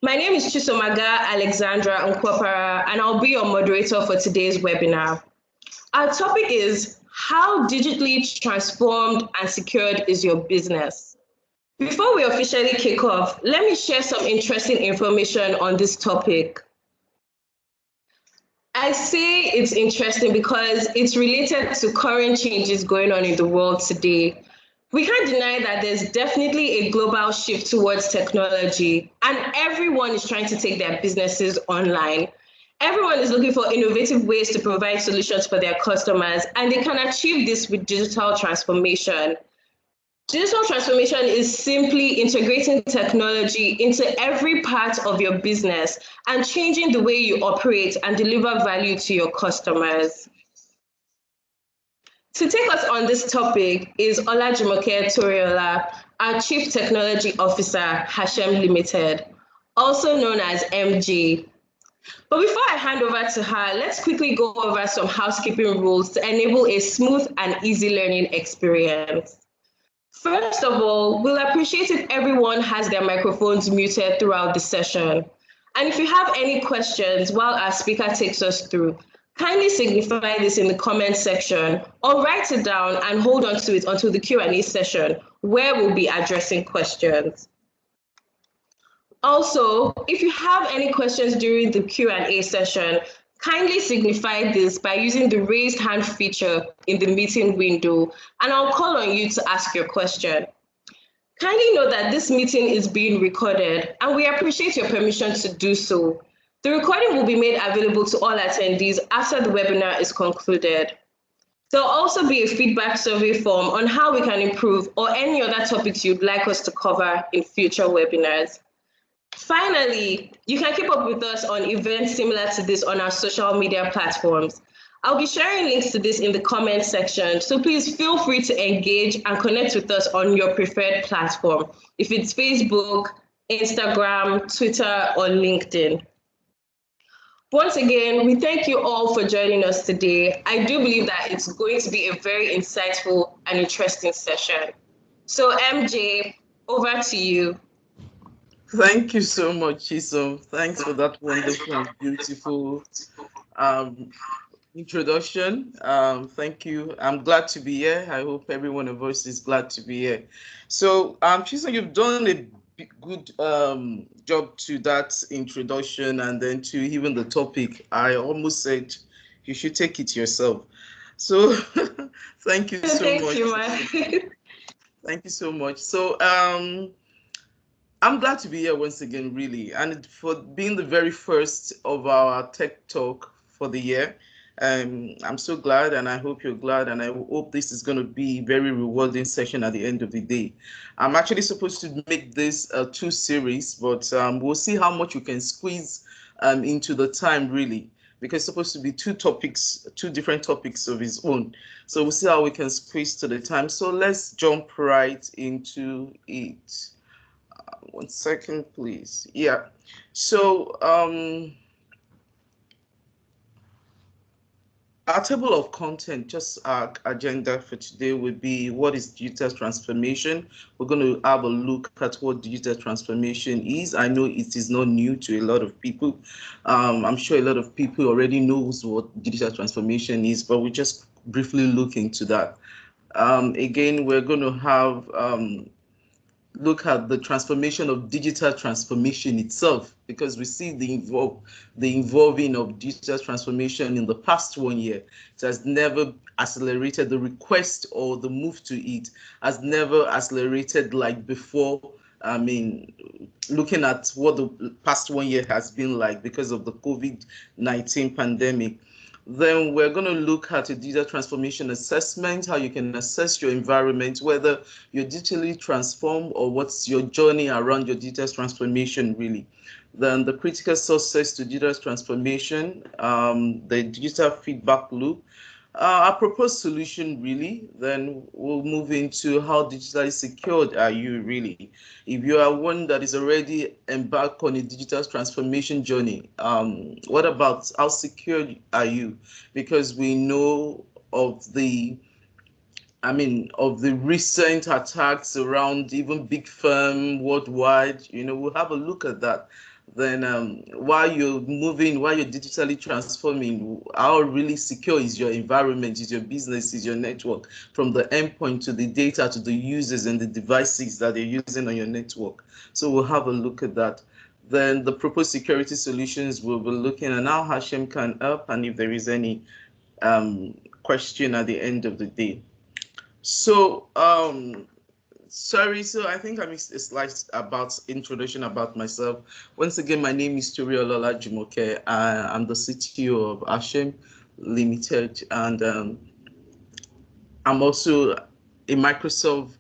My name is Chisomaga Alexandra Nkwopara, and I'll be your moderator for today's webinar. Our topic is how digitally transformed and secured is your business? Before we officially kick off, let me share some interesting information on this topic. I say it's interesting because it's related to current changes going on in the world today. We can't deny that there's definitely a global shift towards technology, and everyone is trying to take their businesses online. Everyone is looking for innovative ways to provide solutions for their customers, and they can achieve this with digital transformation. Digital transformation is simply integrating technology into every part of your business and changing the way you operate and deliver value to your customers. To take us on this topic is Olajumoke Toriola, our Chief Technology Officer, Ha-Shem Limited, also known as MJ. But before I hand over to her, let's quickly go over some housekeeping rules to enable a smooth and easy learning experience. First of all, we'll appreciate if everyone has their microphones muted throughout the session. And if you have any questions while our speaker takes us through, kindly signify this in the comment section or write it down and hold on to it until the Q&A session, where we'll be addressing questions. Also, if you have any questions during the Q&A session, kindly signify this by using the raised hand feature in the meeting window, and I'll call on you to ask your question. Kindly note that this meeting is being recorded, and we appreciate your permission to do so. The recording will be made available to all attendees after the webinar is concluded. There'll also be a feedback survey form on how we can improve or any other topics you'd like us to cover in future webinars. Finally, you can keep up with us on events similar to this on our social media platforms. I'll be sharing links to this in the comment section, so please feel free to engage and connect with us on your preferred platform, if it's Facebook, Instagram, Twitter, or LinkedIn. Once again, we thank you all for joining us today. I do believe that it's going to be a very insightful and interesting session. So MJ, over to you. Thank you so much, Chisom. Thanks for that wonderful and beautiful introduction. Thank you. I'm glad to be here. I hope every one of us is glad to be here. So, Chisom, you've done a good job to that introduction and then to even the topic. I almost said you should take it yourself. So, thank you so much. Thank you so much. So, I'm glad to be here once again, really, and for being the very first of our Tech Talk for the year. I'm so glad, and I hope you're glad, and I hope this is going to be a very rewarding session at the end of the day. I'm actually supposed to make this a 2 series, but we'll see how much we can squeeze into the time, really, because it's supposed to be 2 topics, 2 different topics of its own. So we'll see how we can squeeze to the time. So let's jump right into it. 1 second, please. Yeah. So our table of content, just our agenda for today would be what is digital transformation. We're going to have a look at what digital transformation is. I know it is not new to a lot of people. I'm sure a lot of people already knows what digital transformation is, but we just briefly look into that. Again, we're going to have look at the transformation of digital transformation itself, because we see the involving of digital transformation in the past 1 year. It has never accelerated. The request or the move to it has never accelerated like before. I mean, looking at what the past 1 year has been like because of the COVID-19 pandemic. Then we're going to look at a digital transformation assessment, how you can assess your environment, whether you're digitally transformed or what's your journey around your digital transformation, really. Then the critical success to digital transformation, the digital feedback loop, our proposed solution, really. Then we'll move into how digitally secured are you, really. If you are one that is already embarked on a digital transformation journey, what about how secured are you? Because we know of the recent attacks around even big firm worldwide. We'll have a look at that. then while you're moving, while you're digitally transforming, how really secure is your environment, is your business, is your network, from the endpoint to the data to the users and the devices that they're using on your network. So we'll have a look at that. Then the proposed security solutions, we'll be looking at how Ha-Shem can help and if there is any question at the end of the day. So sorry, so I think I missed a slide about introduction about myself. Once again, my name is Toriola Olajumoke. I'm the CTO of Ha-Shem Limited, and I'm also a Microsoft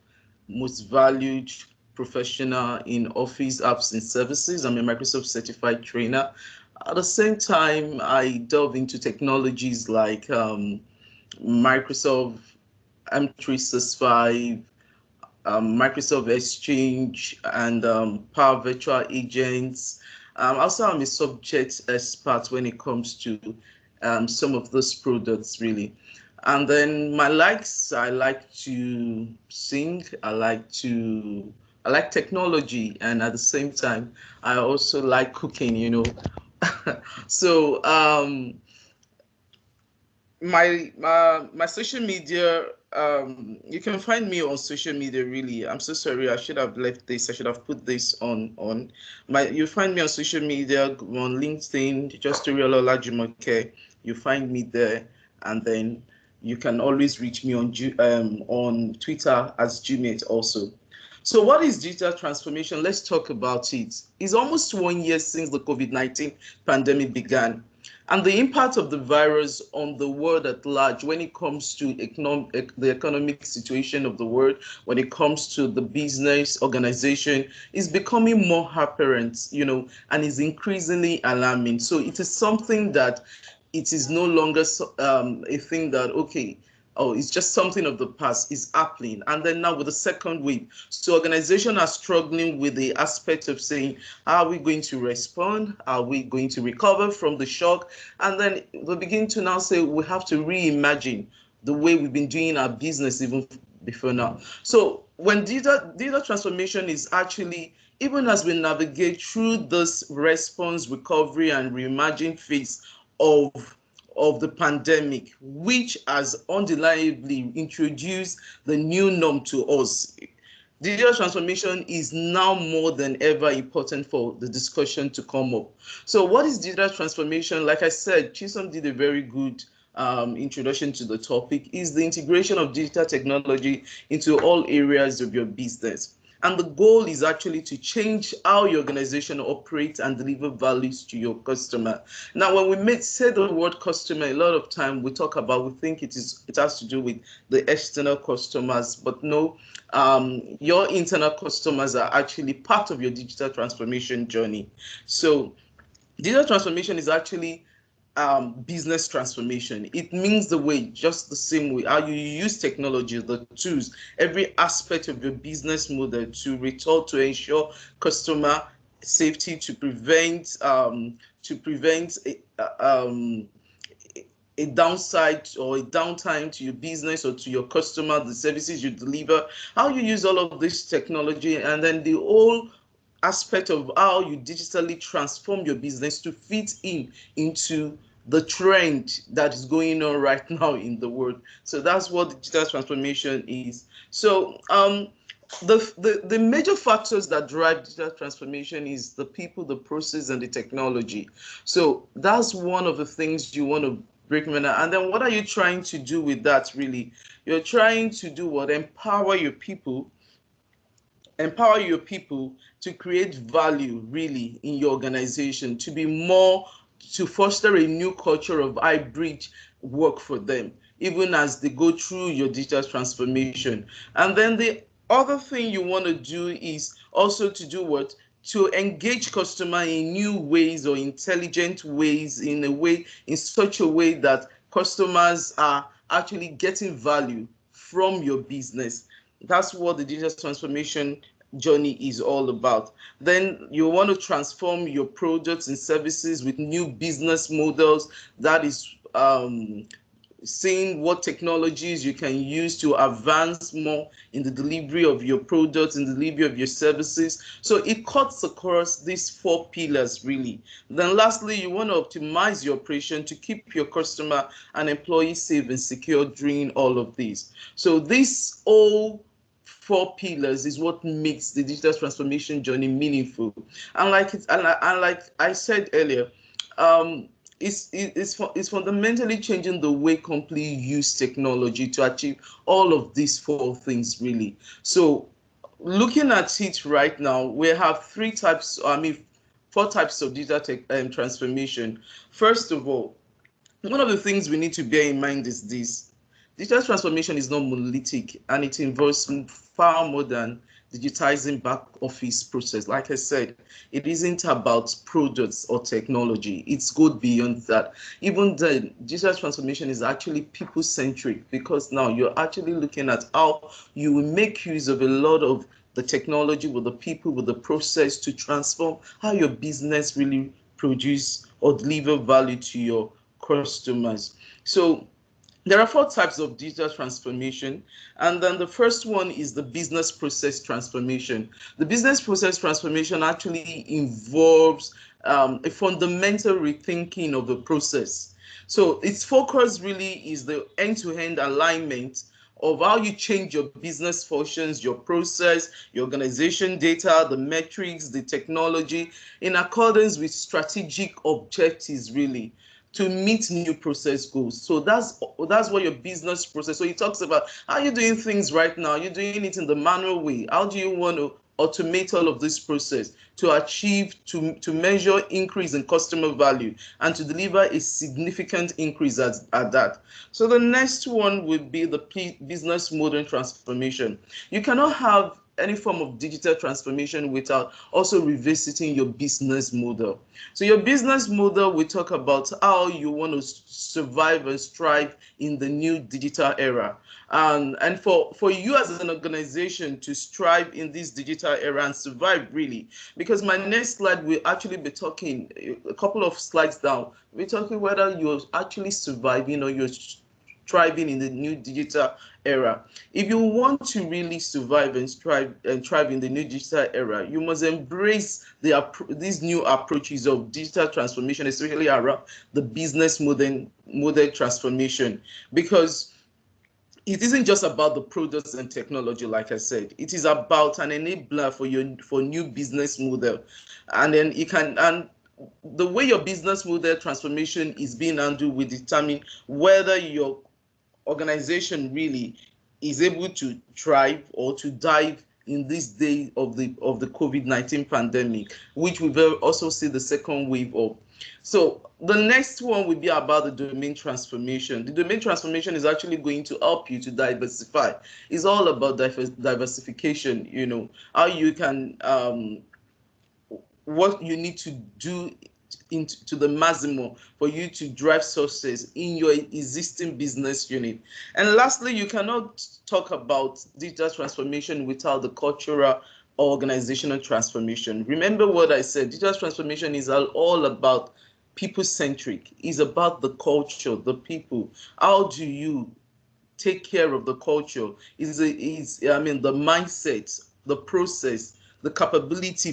most valued professional in Office apps and services. I'm a Microsoft certified trainer. At the same time, I delve into technologies like Microsoft M365, Microsoft Exchange, and Power Virtual Agents. Also, I'm a subject expert when it comes to some of those products, really. And then my likes, I like to sing, I like technology, and at the same time, I also like cooking, you know. So my social media, you can find me on social media. Really, I'm so sorry, I should have left this, I should have put this on my, you find me on social media on LinkedIn, just Toriola Olajumoke. You find me there, and then you can always reach me on Twitter as Jumate also. So what is digital transformation? Let's talk about it. It's almost 1 year since the COVID-19 pandemic began, and the impact of the virus on the world at large when it comes to the economic situation of the world, when it comes to the business organization, is becoming more apparent, you know, and is increasingly alarming. So it is something that it is no longer a thing that, okay, oh, it's just something of the past, is happening. And then now with the second wave, so organizations are struggling with the aspect of saying, are we going to respond? Are we going to recover from the shock? And then they begin to now say, we have to reimagine the way we've been doing our business even before now. So when digital transformation is actually, even as we navigate through this response, recovery, and reimagine phase of the pandemic, which has undeniably introduced the new norm to us, digital transformation is now more than ever important for the discussion to come up. So what is digital transformation? Like I said, Chisom did a very good introduction to the topic. Is the integration of digital technology into all areas of your business. And the goal is actually to change how your organization operates and deliver values to your customer. Now, when we say the word customer, a lot of time we think it has to do with the external customers, but no, your internal customers are actually part of your digital transformation journey. So digital transformation is actually business transformation. It means the way, just the same way, how you use technology, the tools, every aspect of your business model to ensure customer safety, to prevent a downside or a downtime to your business or to your customer, the services you deliver, how you use all of this technology, and then the whole aspect of how you digitally transform your business to fit into the trend that is going on right now in the world. So that's what digital transformation is. So the major factors that drive digital transformation is the people, the process, and the technology. So that's one of the things you want to break down. And then what are you trying to do with that, really? You're trying to do what? Empower your people to create value, really, in your organization, to foster a new culture of hybrid work for them, even as they go through your digital transformation. And then the other thing you want to do is also to do what? To engage customer in new ways or intelligent ways, in such a way that customers are actually getting value from your business. That's what the digital transformation journey is all about. Then you want to transform your products and services with new business models. That is seeing what technologies you can use to advance more in the delivery of your products, in the delivery of your services. So it cuts across these 4 pillars really. Then lastly, you want to optimize your operation to keep your customer and employee safe and secure during all of this. So this all 4 pillars is what makes the digital transformation journey meaningful. And like I said earlier, it's fundamentally changing the way companies use technology to achieve all of these 4 things really. So looking at it right now, we have 4 types of digital transformation. First of all, one of the things we need to bear in mind is this: digital transformation is not monolithic, and it involves far more than digitizing back office process. Like I said, it isn't about products or technology. It's good beyond that. Even then, digital transformation is actually people-centric, because now you're actually looking at how you will make use of a lot of the technology with the people, with the process to transform how your business really produce or deliver value to your customers. So there are 4 types of digital transformation, and then the first one is the business process transformation. The business process transformation actually involves a fundamental rethinking of the process. So its focus really is the end-to-end alignment of how you change your business functions, your process, your organization data, the metrics, the technology, in accordance with strategic objectives really, to meet new process goals. So that's what your business process. So it talks about how you're doing things right now. You're doing it in the manual way. How do you want to automate all of this process to achieve, to measure increase in customer value and to deliver a significant increase at that? So the next one would be the business model transformation. You cannot have any form of digital transformation without also revisiting your business model. So your business model, we talk about how you want to survive and strive in the new digital era. And for you as an organization to strive in this digital era and survive really, because my next slide will actually be talking, a couple of slides down, we're talking whether you're actually surviving or you're thriving in the new digital era. If you want to really survive and thrive in the new digital era, you must embrace these new approaches of digital transformation, especially around the business model transformation, because it isn't just about the products and technology. Like I said, it is about an enabler for new business model, and then the way your business model transformation is being handled will determine whether your organization really is able to thrive or to dive in this day of the COVID-19 pandemic, which we will also see the second wave of. So the next one will be about the domain transformation. The domain transformation is actually going to help you to diversify. It's all about diversification, how you can, what you need to do into the maximum for you to drive success in your existing business unit. And lastly, you cannot talk about digital transformation without the cultural or organizational transformation. Remember what I said, digital transformation is all about people-centric. It's about the culture, the people. How do you take care of the culture? The mindset, the process, the capability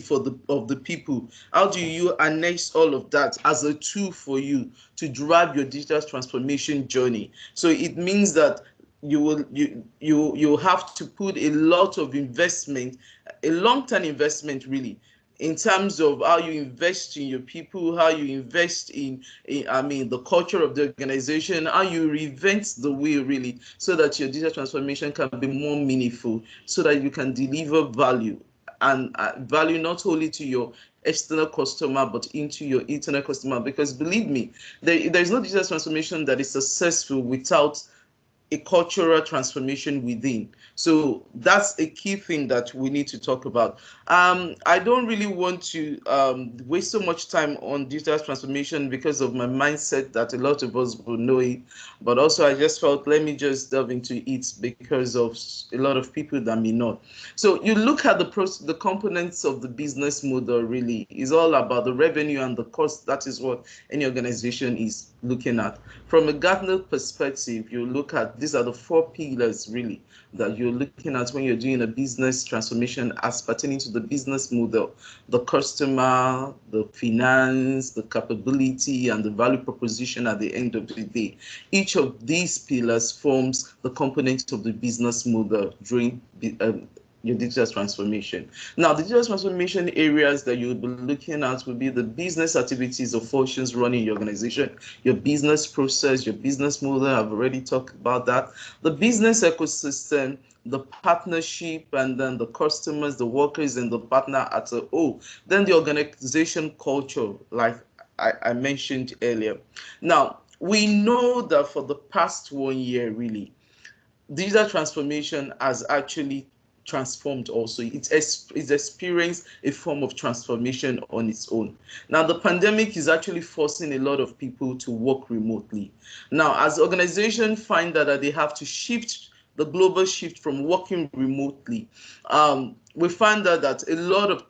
of the people. How do you harness all of that as a tool for you to drive your digital transformation journey? So it means that you have to put a lot of investment, a long-term investment really, in terms of how you invest in your people, how you invest in the culture of the organization, how you reinvent the way really, so that your digital transformation can be more meaningful, so that you can deliver value, and value not only to your external customer but into your internal customer. Because believe me, there is no digital transformation that is successful without a cultural transformation within. So that's a key thing that we need to talk about. I don't really want to waste so much time on digital transformation because of my mindset that a lot of us will know it, but also I just felt let me just delve into it because of a lot of people that may not. So you look at the components of the business model really is all about the revenue and the cost. That is what any organization is. looking at. From a Gartner perspective, you look at, these are the 4 pillars really that you're looking at when you're doing a business transformation as pertaining to the business model: the customer, the finance, the capability, and the value proposition at the end of the day. Each of these pillars forms the component of the business model during your digital transformation. Now, the digital transformation areas that you'll be looking at will be the business activities or functions running your organization, your business process, your business model. I've already talked about that. The business ecosystem, the partnership, and then the customers, the workers, and the partner as a whole. Then the organization culture, like I mentioned earlier. Now, we know that for the past 1 year, really, digital transformation has actually transformed also. It's experienced a form of transformation on its own. Now, the pandemic is actually forcing a lot of people to work remotely. Now, as organizations find that they have to shift, the global shift from working remotely, we find that a lot of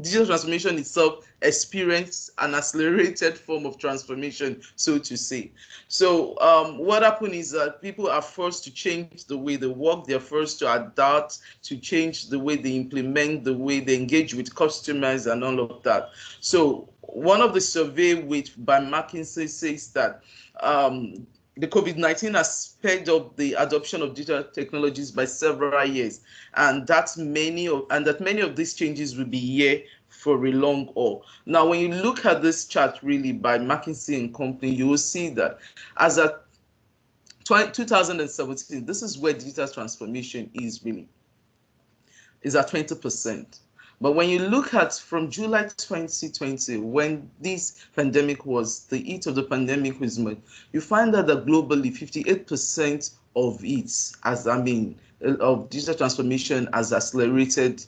digital transformation itself experienced an accelerated form of transformation, so to say. So what happened is that people are forced to change the way they work. They're forced to adapt, to change the way they implement, the way they engage with customers, and all of that. So one of the survey by McKinsey says that the COVID-19 has sped up the adoption of digital technologies by several years, and that many of these changes will be here for a long haul. Now, when you look at this chart really by McKinsey and Company, you will see that as at 2017, this is where digital transformation is at 20%. But when you look at from July 2020, when this pandemic was, the heat of the pandemic was made, you find that globally 58% of of digital transformation has accelerated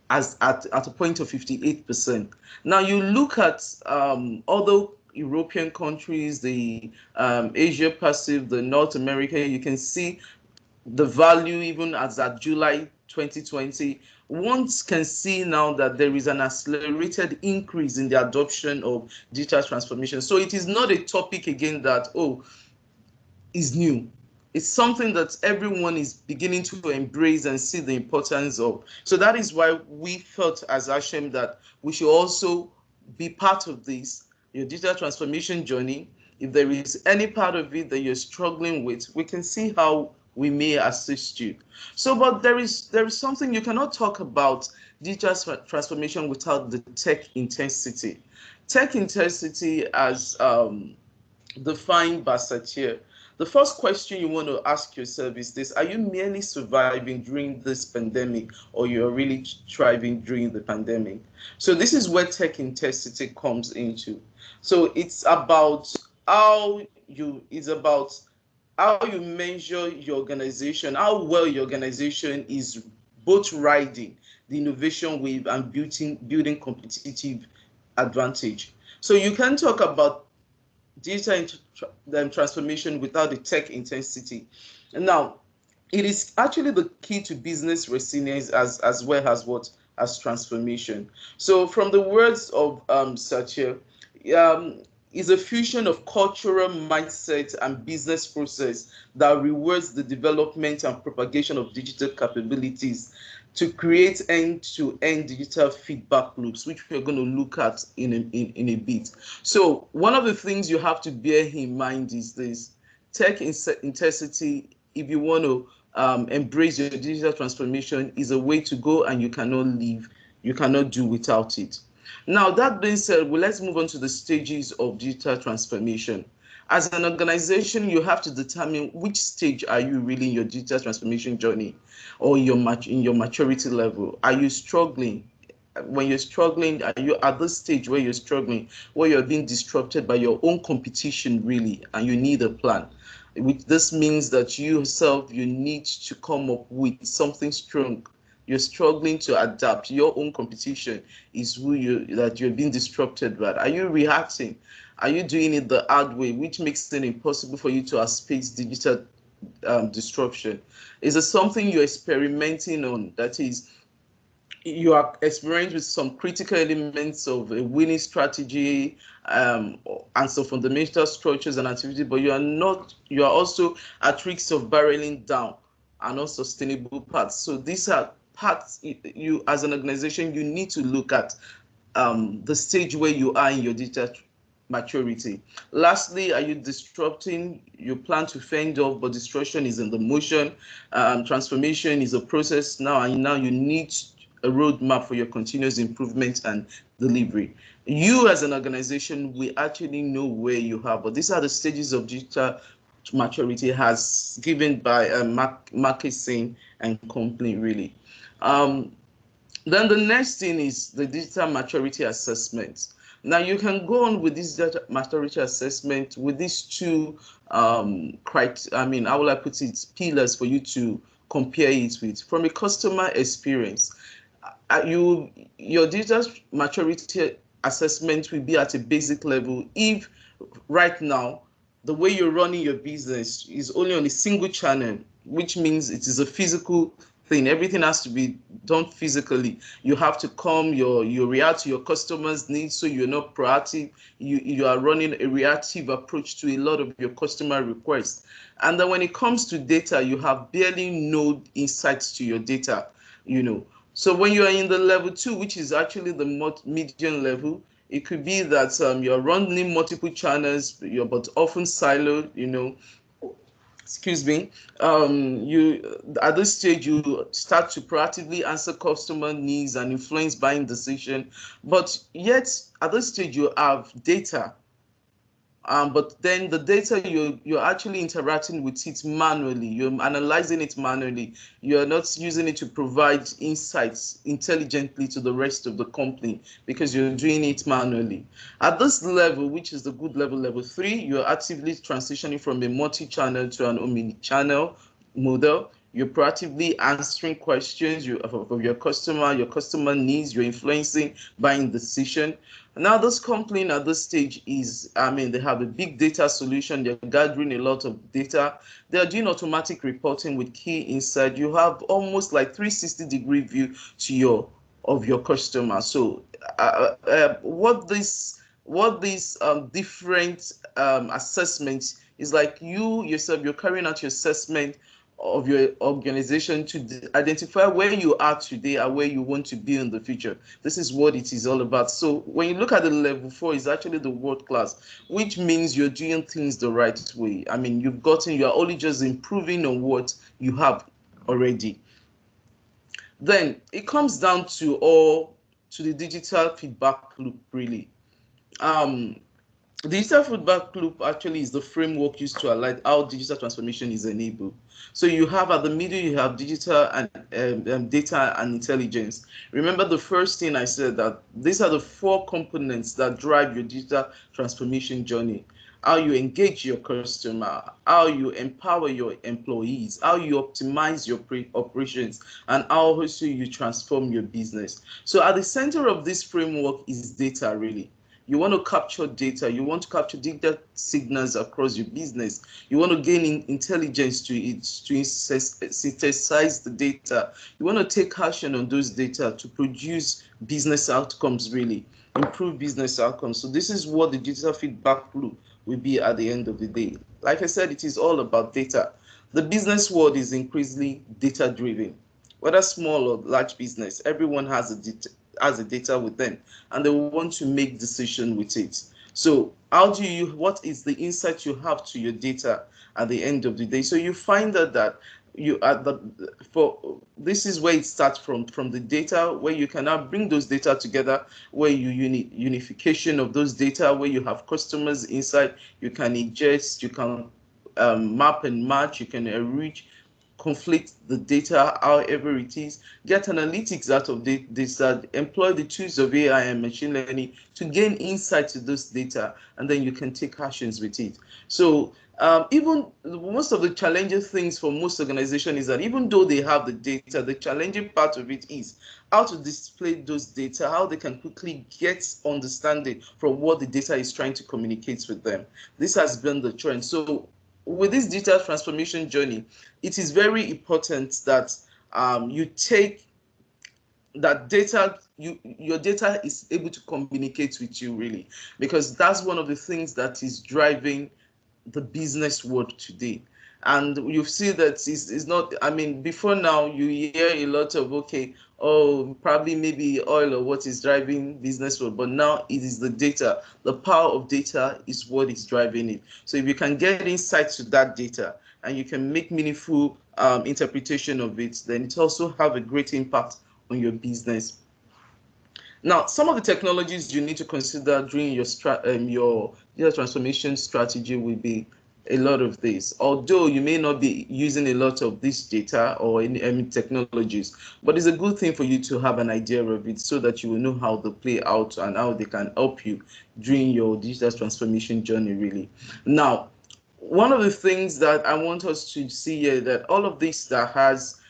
at a point of 58%. Now you look at other European countries, the Asia Pacific, the North America, you can see the value even as at July 2020. One can see now that there is an accelerated increase in the adoption of digital transformation. So it is not a topic again that, is new. It's something that everyone is beginning to embrace and see the importance of. So that is why we felt as Ha-Shem that we should also be part of this, your digital transformation journey. If there is any part of it that you're struggling with, we can see how we may assist you. So, but there is something you cannot talk about digital transformation without the tech intensity. Tech intensity as defined by Satya. The first question you want to ask yourself is this: are you merely surviving during this pandemic, or you're really thriving during the pandemic? So this is where tech intensity comes into. So it's about how you measure your organization, how well your organization is both riding the innovation wave and building competitive advantage. So you can talk about digital transformation without the tech intensity. And now, it is actually the key to business resilience as well as transformation. So from the words of Satya, is a fusion of cultural mindset and business process that rewards the development and propagation of digital capabilities to create end-to-end digital feedback loops, which we're going to look at in a bit. So one of the things you have to bear in mind is this: tech intensity, if you want to embrace your digital transformation, is a way to go, and you cannot do without it. Now, that being said, let's move on to the stages of digital transformation. As an organization, you have to determine which stage are you really in your digital transformation journey, or in your maturity level. Are you struggling? When you're struggling, are you at this stage where you're struggling, where you're being disrupted by your own competition really, and you need a plan? This means that you yourself, you need to come up with something strong. You're struggling to adapt. Your own competition is that you're being disrupted by. Are you reacting? Are you doing it the hard way, which makes it impossible for you to escape digital disruption? Is it something you're experimenting on? That is, you are experienced with some critical elements of a winning strategy and some fundamental structures and activities, but you are not, you are also at risk of barreling down and unsustainable paths. So these are paths you, as an organization, you need to look at the stage where you are in your digital maturity. Lastly, are you disrupting? You plan to fend off, but destruction is in the motion. Transformation is a process now, and now you need a roadmap for your continuous improvement and delivery. You as an organization, we actually know where you are, but these are the stages of digital maturity has given by market scene and company really. Then the next thing is the digital maturity assessment. Now you can go on with this data maturity assessment with these two how will I put it, pillars for you to compare it with. From a customer experience, your digital maturity assessment will be at a basic level if right now the way you're running your business is only on a single channel, which means it is a physical thing. Everything has to be done physically. You have to come, you react to your customers' needs, so you're not proactive. You are running a reactive approach to a lot of your customer requests. And then when it comes to data, you have barely no insights to your data, you know. So when you are in the level 2, which is actually the medium level, it could be that you're running multiple channels, but often siloed, you know. Excuse me. You at this stage you start to proactively answer customer needs and influence buying decision, but yet at this stage you have data. But then the data you're actually interacting with it manually. You're analyzing it manually. You're not using it to provide insights intelligently to the rest of the company because you're doing it manually. At this level, which is the good level, level 3, you're actively transitioning from a multi-channel to an omni-channel model. You're proactively answering questions of your customer needs. You're influencing buying decision. Now, this company at this stage is, they have a big data solution. They're gathering a lot of data. They're doing automatic reporting with key insight. You have almost like 360-degree view to your customer. So, what this different assessments is like you yourself, you're carrying out your assessment of your organization to identify where you are today and where you want to be in the future. This is what it is all about. So when you look at the level 4, it's actually the world class, which means you're doing things the right way. You're only just improving on what you have already. Then it comes down to the digital feedback loop, really. Digital feedback loop actually is the framework used to highlight how digital transformation is enabled. So you have at the middle, you have digital and data and intelligence. Remember the first thing I said, that these are the 4 components that drive your digital transformation journey. How you engage your customer, how you empower your employees, how you optimize your operations, and how also you transform your business. So at the center of this framework is data, really. You want to capture data. You want to capture data signals across your business. You want to gain intelligence to it, to synthesize the data. You want to take action on those data to produce business outcomes, really, improve business outcomes. So this is what the digital feedback loop will be at the end of the day. Like I said, it is all about data. The business world is increasingly data-driven. Whether small or large business, everyone has a data with them, and they want to make decision with it. So what is the insight you have to your data at the end of the day? So you find that this is where it starts from the data, where you can now bring those data together, where you unification of those data, where you have customers insight, you can ingest, you can map and match, you can enrich, conflict the data, however it is, get analytics out of data, employ the tools of AI and machine learning to gain insight to this data, and then you can take actions with it. So even most of the challenging things for most organizations is that even though they have the data, the challenging part of it is how to display those data, how they can quickly get understanding from what the data is trying to communicate with them. This has been the trend. So with this digital transformation journey, it is very important that you take that your data is able to communicate with you, really, because that's one of the things that is driving the business world today. And you see that it's not, I mean, before now you hear a lot of, okay, oh, probably maybe oil or what is driving business world, but now it is the data. The power of data is what is driving it. So if you can get insight to that data and you can make meaningful interpretation of it, then it also have a great impact on your business. Now, some of the technologies you need to consider during your data transformation strategy will be a lot of this. Although you may not be using a lot of this data or any technologies, but it's a good thing for you to have an idea of it so that you will know how they play out and how they can help you during your digital transformation journey, really. Now, one of the things that I want us to see here, that all of this that has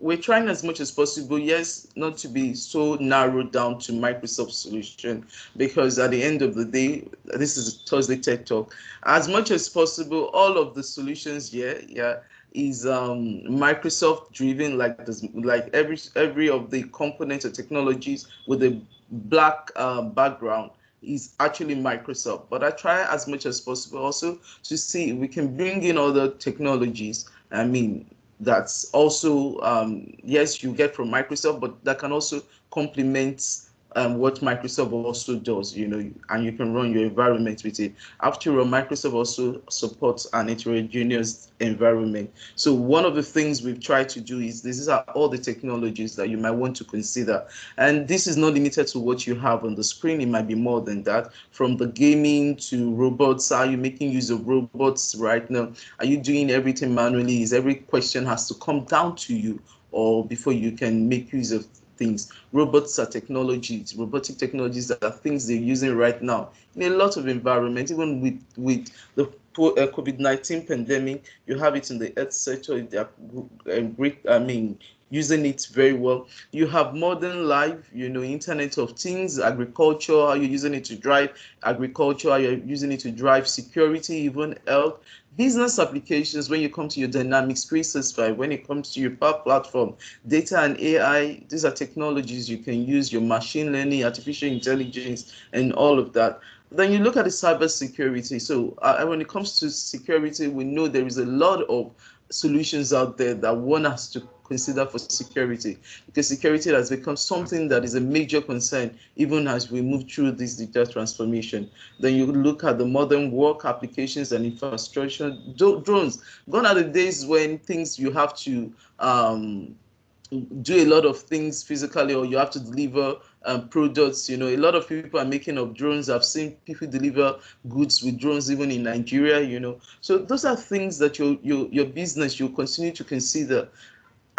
we're trying as much as possible, yes, not to be so narrowed down to Microsoft solution, because at the end of the day, this is Thursday Tech Talk. As much as possible, all of the solutions here, yeah, is Microsoft driven, like this, like every of the components or technologies with a black background is actually Microsoft. But I try as much as possible also to see if we can bring in other technologies. I mean, that's also yes, you get from Microsoft, but that can also complement what Microsoft also does, you know, and you can run your environment with it. After all, Microsoft also supports an heterogeneous environment. So one of the things we've tried to do is these are all the technologies that you might want to consider. And this is not limited to what you have on the screen. It might be more than that. From the gaming to robots, are you making use of robots right now? Are you doing everything manually? Is every question has to come down to you, or before you can make use of things? Robots are technologies, robotic technologies that are things they're using right now in a lot of environments. Even with the COVID-19 pandemic, you have it in the health sector. They are great, I mean, using it very well. You have modern life, you know, Internet of Things, agriculture, how you're using it to drive agriculture, how you're using it to drive security, even health. Business applications, when you come to your Dynamics 365, when it comes to your Power Platform, data and AI, these are technologies you can use, your machine learning, artificial intelligence, and all of that. Then you look at the cybersecurity. So when it comes to security, we know there is a lot of solutions out there that one has to consider for security, because security has become something that is a major concern even as we move through this digital transformation. Then you look at the modern work applications and infrastructure. Drones, gone are the days when things you have to do a lot of things physically, or you have to deliver products. You know, a lot of people are making up drones. I've seen people deliver goods with drones even in Nigeria, you know. So those are things that your business you'll continue to consider.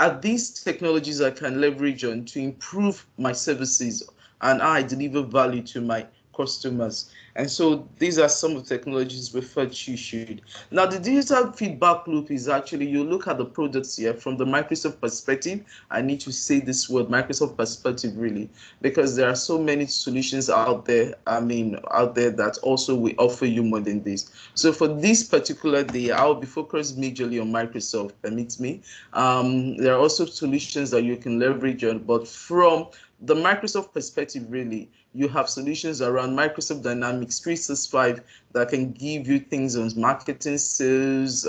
Are these technologies I can leverage on to improve my services and how I deliver value to my customers? And so these are some of the technologies we felt you should. Now, the digital feedback loop is actually, you look at the products here from the Microsoft perspective. I need to say this word, Microsoft perspective, really, because there are so many solutions out there, I mean, out there that also will offer you more than this. So for this particular day, I'll be focused majorly on Microsoft, permits me. There are also solutions that you can leverage on, but from the Microsoft perspective, really, you have solutions around Microsoft Dynamics 365 that can give you things on marketing, sales,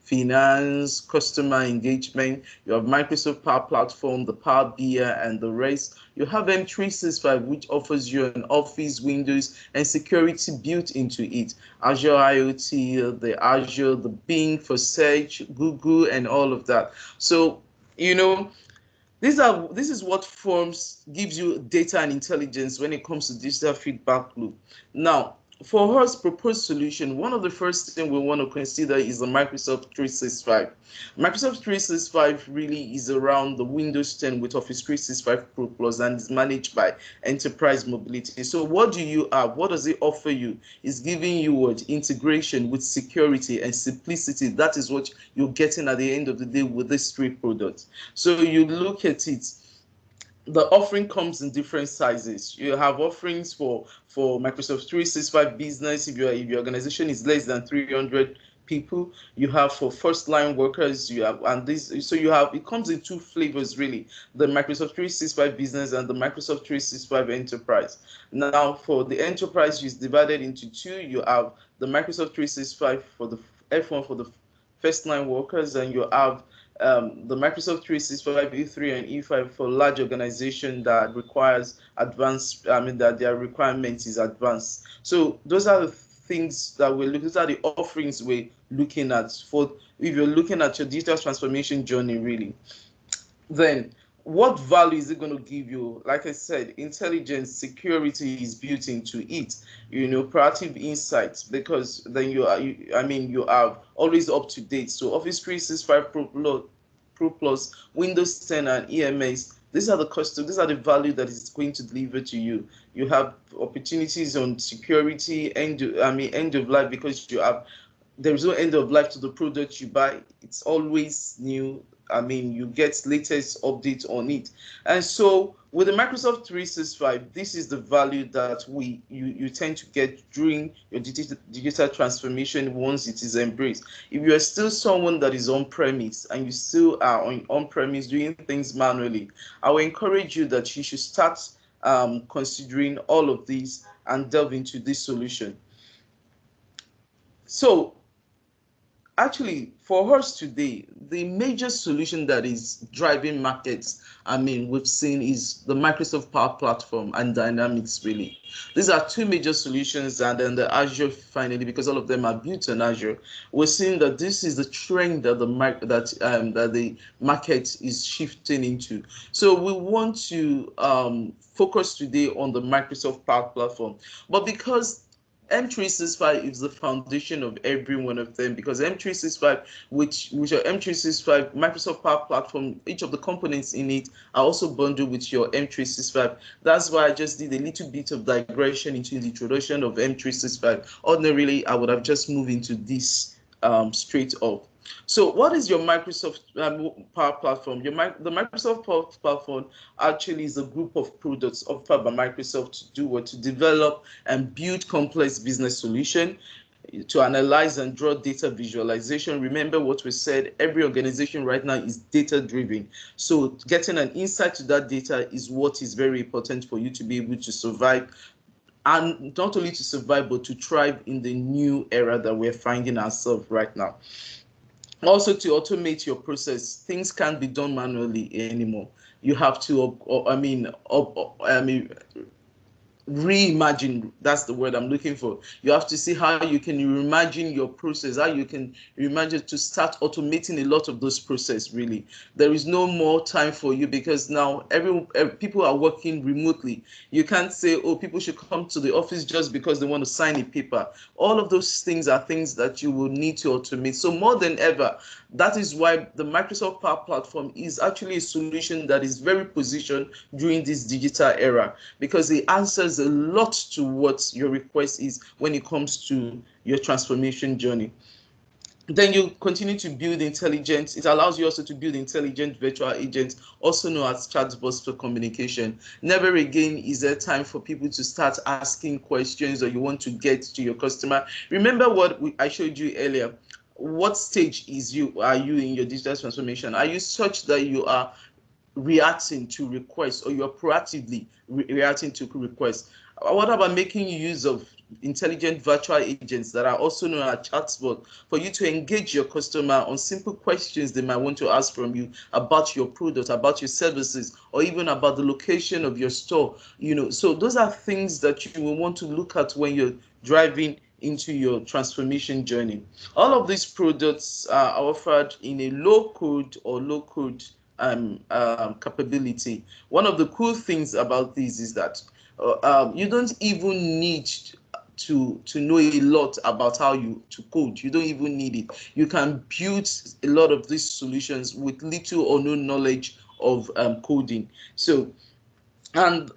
finance, customer engagement. You have Microsoft Power Platform, the Power BI, and the rest. You have M365, which offers you an Office, Windows, and security built into it. Azure IoT, the Azure, the Bing for search, Google, and all of that. So, you know, this is what forms gives you data and intelligence when it comes to digital feedback loop. Now, for us proposed solution, one of the first things we want to consider is the Microsoft 365. Microsoft 365 really is around the Windows 10 with Office 365 Pro Plus and is managed by Enterprise Mobility. So what do you have? What does it offer you? It's giving you what? Integration with security and simplicity. That is what you're getting at the end of the day with these three products. So you look at it, the offering comes in different sizes. You have offerings for Microsoft 365 Business. If your organization is less than 300 people, you have for first line workers, you have, and this, so you have, it comes in two flavors really, the Microsoft 365 business and the Microsoft 365 enterprise. Now for the enterprise, it's divided into two. You have the Microsoft 365 for the F1 for the first line workers, and you have the Microsoft 365 E3 and E5 for large organization that requires advanced, I mean, that their requirement is advanced. So those are the things that we're looking, those are the offerings we're looking at for, if you're looking at your digital transformation journey really. Then what value is it going to give you? Like I said, intelligence, security is built into it. Proactive insights, because then you are, you are always up to date. So Office 365 Pro Plus, Windows 10, and EMS. These are the value that is going to deliver to you. You have opportunities on security, end of life, because there's no end of life to the product you buy. It's always new. You get latest updates on it. And so with the Microsoft 365, this is the value that you tend to get during your digital transformation once it is embraced. If you are still someone that is on premise and you still are on premise doing things manually, I will encourage you that you should start considering all of these and delve into this solution. So actually, for us today, the major solution that is driving markets, we've seen, is the Microsoft Power Platform and Dynamics, really. These are two major solutions, and then the Azure finally, because all of them are built on Azure. We're seeing that this is the trend that the market is shifting into. So we want to focus today on the Microsoft Power Platform, but because M365 is the foundation of every one of them, because M365, which are M365 Microsoft Power Platform, each of the components in it are also bundled with your M365. That's why I just did a little bit of digression into the introduction of M365. Ordinarily, I would have just moved into this straight up. So what is your Microsoft Power Platform? The Microsoft Power Platform actually is a group of products offered by Microsoft to develop and build complex business solutions, to analyze and draw data visualization. Remember what we said, every organization right now is data driven. So getting an insight to that data is what is very important for you to be able to survive, and not only to survive, but to thrive in the new era that we're finding ourselves right now. Also, to automate your process, things can't be done manually anymore. You have to, reimagine. That's the word I'm looking for. You have to see how you can reimagine your process, how you can reimagine to start automating a lot of those processes. Really, there is no more time for you, because now people are working remotely. You can't say, oh, people should come to the office just because they want to sign a paper. All of those things are things that you will need to automate. So more than ever, that is why the Microsoft Power Platform is actually a solution that is very positioned during this digital era, because it answers a lot to what your request is when it comes to your transformation journey. Then you continue to build intelligence. It allows you also to build intelligent virtual agents, also known as chatbots for communication. Never again is there time for people to start asking questions, or you want to get to your customer. Remember what I showed you earlier. What stage are you in your digital transformation? Are you such that you are reacting to requests, or you are proactively reacting to requests? What about making use of intelligent virtual agents that are also known as chatbots, for you to engage your customer on simple questions they might want to ask from you about your product, about your services, or even about the location of your store? So those are things that you will want to look at when you're driving into your transformation journey. All of these products are offered in a low-code or low-code capability. One of the cool things about this is that you don't even need to know a lot about how to code. You don't even need it. You can build a lot of these solutions with little or no knowledge of coding. So, and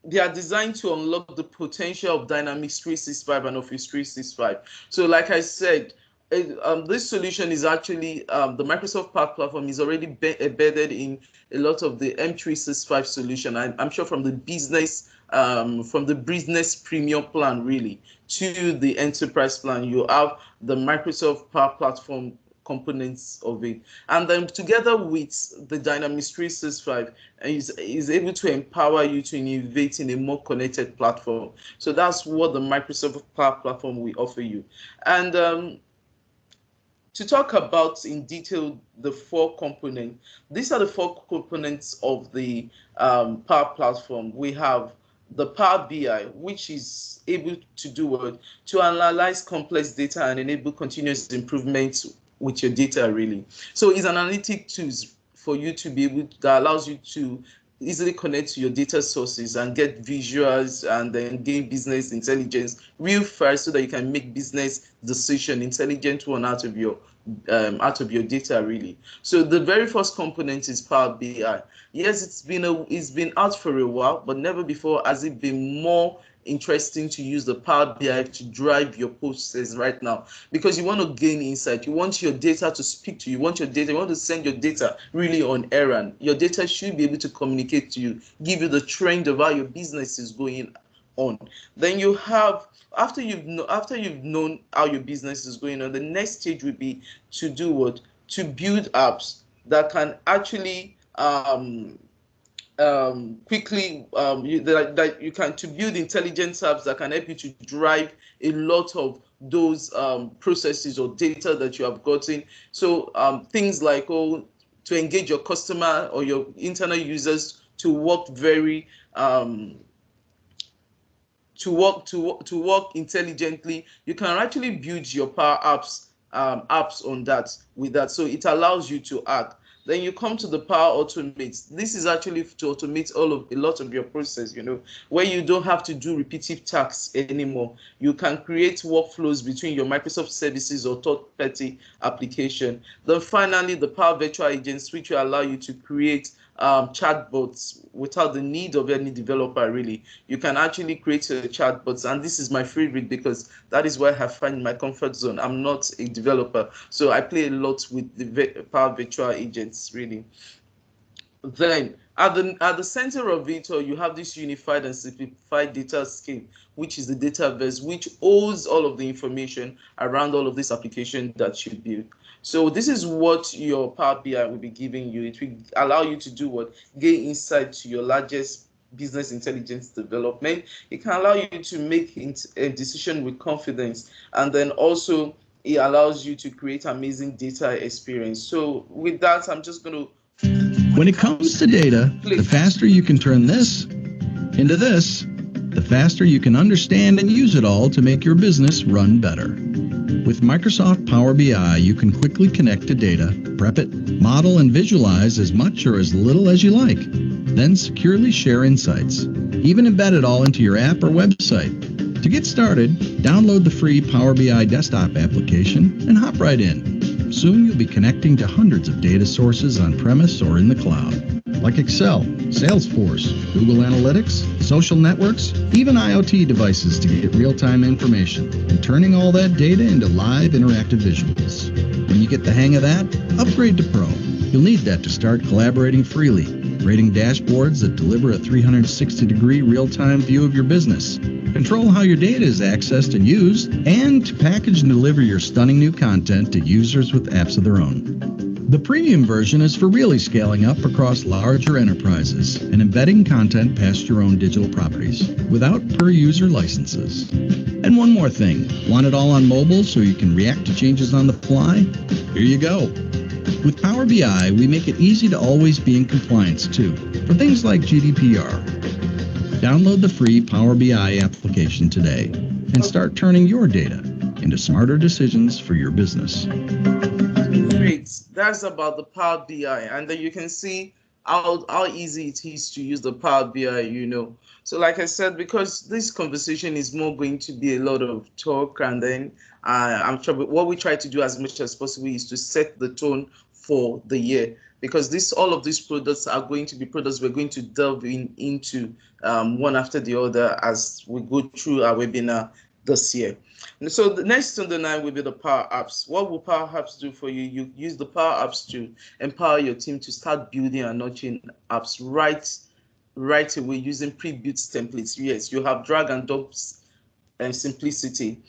they are designed to unlock the potential of Dynamics 365 and Office 365. So like I said, this solution is actually, the Microsoft Power Platform is already embedded in a lot of the M365 solution. I'm sure from the business from the business premium plan really to the enterprise plan. You have the Microsoft Power Platform components of it, and then together with the Dynamics 365 is able to empower you to innovate in a more connected platform. So that's what the Microsoft Power Platform will offer you. And to talk about in detail the four components, these are the four components of the Power Platform. We have the Power BI, which is able to do what? To analyze complex data and enable continuous improvement with your data, really. So it's an analytic tools for you to be able to, that allows you to easily connect to your data sources and get visuals and then gain business intelligence real fast so that you can make business decision, intelligent one out of your data really. So the very first component is Power BI. Yes, it's been out for a while, but never before has it been more interesting to use the Power BI to drive your process right now, because you want to gain insight. You want your data to speak to you. You want your data, you want to send your data really on errand. Your data should be able to communicate to you, give you the trend of how your business is going on. Then you have, after you've known how your business is going on, the next stage would be to do what? To build apps that can actually quickly that you can to build intelligence apps that can help you to drive a lot of those processes or data that you have gotten. So things like to engage your customer or your internal users to work very to work intelligently. You can actually build your Power Apps on that with that. So it allows you to act. Then you come to the Power Automate. This is actually to automate a lot of your process, where you don't have to do repetitive tasks anymore. You can create workflows between your Microsoft services or third-party application. Then finally, the Power Virtual Agents, which will allow you to create chatbots without the need of any developer really. You can actually create a chatbots, and this is my favorite because that is where I find my comfort zone. I'm not a developer, so I play a lot with the Power Virtual Agents really. Then at the center of it all, you have this unified and simplified data scheme, which is the Dataverse, which holds all of the information around all of this application that you build. So this is what your Power BI will be giving you. It will allow you to do what? Gain insight to your largest business intelligence development. It can allow you to make a decision with confidence, and then also it allows you to create amazing data experience. So with that, I'm just going to. When it comes to data, the faster you can turn this into this, the faster you can understand and use it all to make your business run better. With Microsoft Power BI, you can quickly connect to data, prep it, model and visualize as much or as little as you like, then securely share insights. Even embed it all into your app or website. To get started, download the free Power BI desktop application and hop right in. Soon you'll be connecting to hundreds of data sources on-premise or in the cloud, like Excel, Salesforce, Google Analytics, social networks, even IoT devices to get real-time information, and turning all that data into live interactive visuals. When you get the hang of that, upgrade to Pro. You'll need that to start collaborating freely, creating dashboards that deliver a 360-degree real-time view of your business, control how your data is accessed and used, and to package and deliver your stunning new content to users with apps of their own. The premium version is for really scaling up across larger enterprises and embedding content past your own digital properties without per-user licenses. And one more thing, want it all on mobile so you can react to changes on the fly? Here you go. With Power BI, we make it easy to always be in compliance too, for things like GDPR. Download the free Power BI application today and start turning your data into smarter decisions for your business. Great. That's about the Power BI. And then you can see how easy it is to use the Power BI, So like I said, because this conversation is more going to be a lot of talk, and then I'm sure what we try to do as much as possible is to set the tone for the year, because all of these products are going to be products we're going to delve into one after the other as we go through our webinar this year. And so the next on the line will be the Power Apps. What will Power Apps do for you? You use the Power Apps to empower your team to start building and nurturing apps right right away using pre-built templates. Yes, you have drag and drop and simplicity.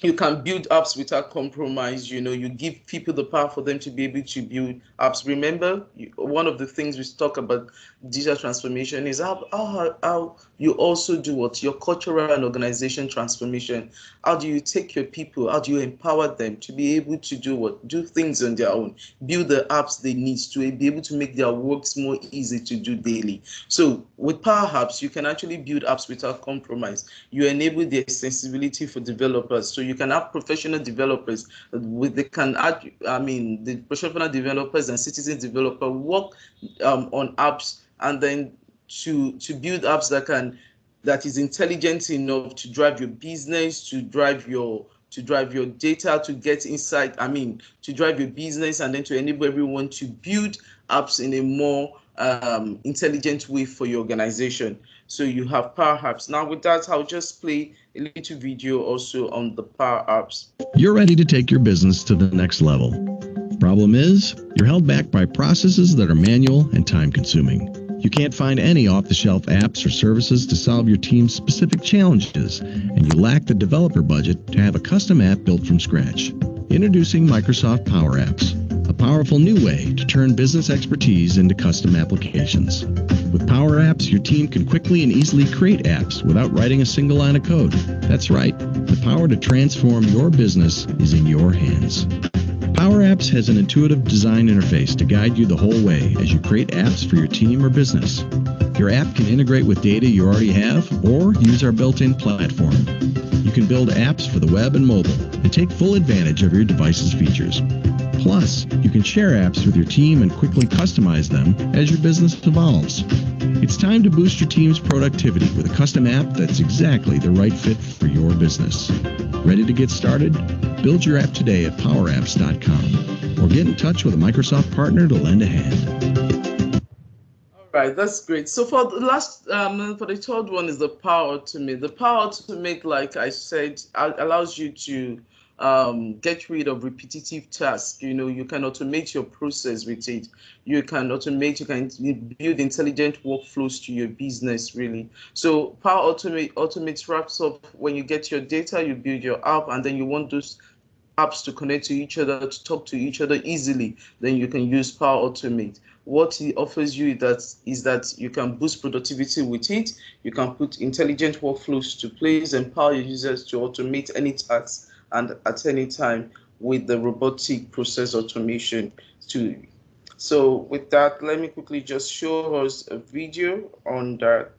You can build apps without compromise. You know, you give people the power for them to be able to build apps. Remember, one of the things we talk about digital transformation is how you also do what? Your cultural and organization transformation. How do you take your people? How do you empower them to be able to do what? Do things on their own. Build the apps they need to be able to make their works more easy to do daily. So with Power Apps, you can actually build apps without compromise. You enable the accessibility for developers. So you can have professional developers the professional developers and citizen developer work on apps, and then to build apps that is intelligent enough to drive your business, to drive your data, to get insight, to drive your business, and then to enable everyone to build apps in a more intelligent way for your organization. So you have Power Apps. Now with that, I'll just play a little video also on the Power Apps. You're ready to take your business to the next level. Problem is, you're held back by processes that are manual and time-consuming. You can't find any off-the-shelf apps or services to solve your team's specific challenges, and you lack the developer budget to have a custom app built from scratch. Introducing Microsoft Power Apps, a powerful new way to turn business expertise into custom applications. With Power Apps, your team can quickly and easily create apps without writing a single line of code. That's right, the power to transform your business is in your hands. Power Apps has an intuitive design interface to guide you the whole way as you create apps for your team or business. Your app can integrate with data you already have or use our built-in platform. You can build apps for the web and mobile and take full advantage of your device's features. Plus, you can share apps with your team and quickly customize them as your business evolves. It's time to boost your team's productivity with a custom app that's exactly the right fit for your business. Ready to get started? Build your app today at powerapps.com or get in touch with a Microsoft partner to lend a hand. All right, that's great. So for the last, for the third one is the Power Automate. The Power Automate, like I said, allows you to get rid of repetitive tasks. You know, you can automate your process with it. You can build intelligent workflows to your business, really. So Power Automate wraps up when you get your data, you build your app, and then you want those apps to connect to each other, to talk to each other easily, then you can use Power Automate. What it offers you is that you can boost productivity with it. You can put intelligent workflows to place, empower your users to automate any tasks and at any time with the robotic process automation too. So with that, let me quickly just show us a video on that.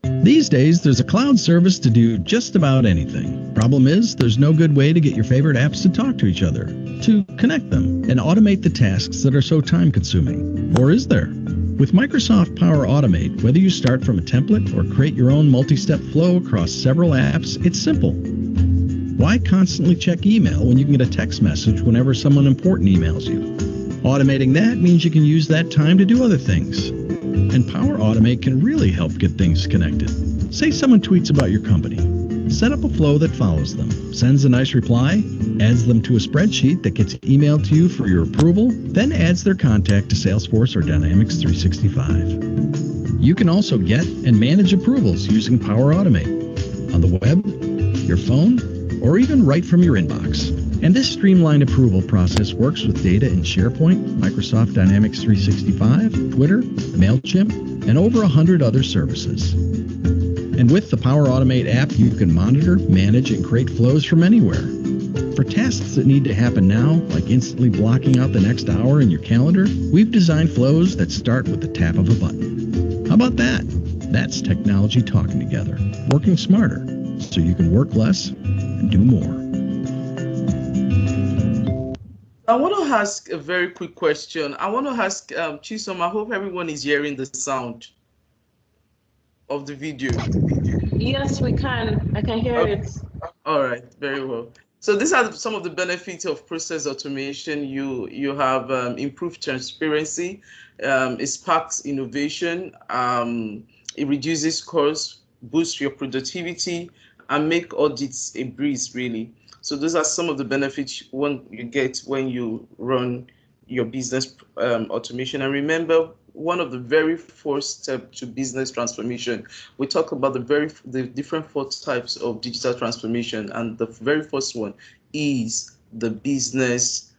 These days, there's a cloud service to do just about anything. Problem is, there's no good way to get your favorite apps to talk to each other, to connect them, and automate the tasks that are so time-consuming. Or is there? With Microsoft Power Automate, whether you start from a template or create your own multi-step flow across several apps, it's simple. Why constantly check email when you can get a text message whenever someone important emails you? Automating that means you can use that time to do other things. And Power Automate can really help get things connected. Say someone tweets about your company. Set up a flow that follows them, sends a nice reply, adds them to a spreadsheet that gets emailed to you for your approval, then adds their contact to Salesforce or Dynamics 365. You can also get and manage approvals using Power Automate on the web, your phone, or even right from your inbox. And this streamlined approval process works with data in SharePoint, Microsoft Dynamics 365, Twitter, MailChimp, and over 100 other services. And with the Power Automate app, you can monitor, manage, and create flows from anywhere. For tasks that need to happen now, like instantly blocking out the next hour in your calendar, we've designed flows that start with the tap of a button. How about that? That's technology talking together, working smarter, so you can work less and do more. I want to ask a very quick question. I want to ask Chisom, I hope everyone is hearing the sound of the video. Yes, we can. I can hear it. All right, very well. So these are some of the benefits of process automation. You have improved transparency, it sparks innovation, it reduces costs, boosts your productivity, and make audits a breeze, really. So those are some of the benefits you get when you run your business automation. And remember, one of the very first steps to business transformation. We talk about the different 4 types of digital transformation, and the very first one is the business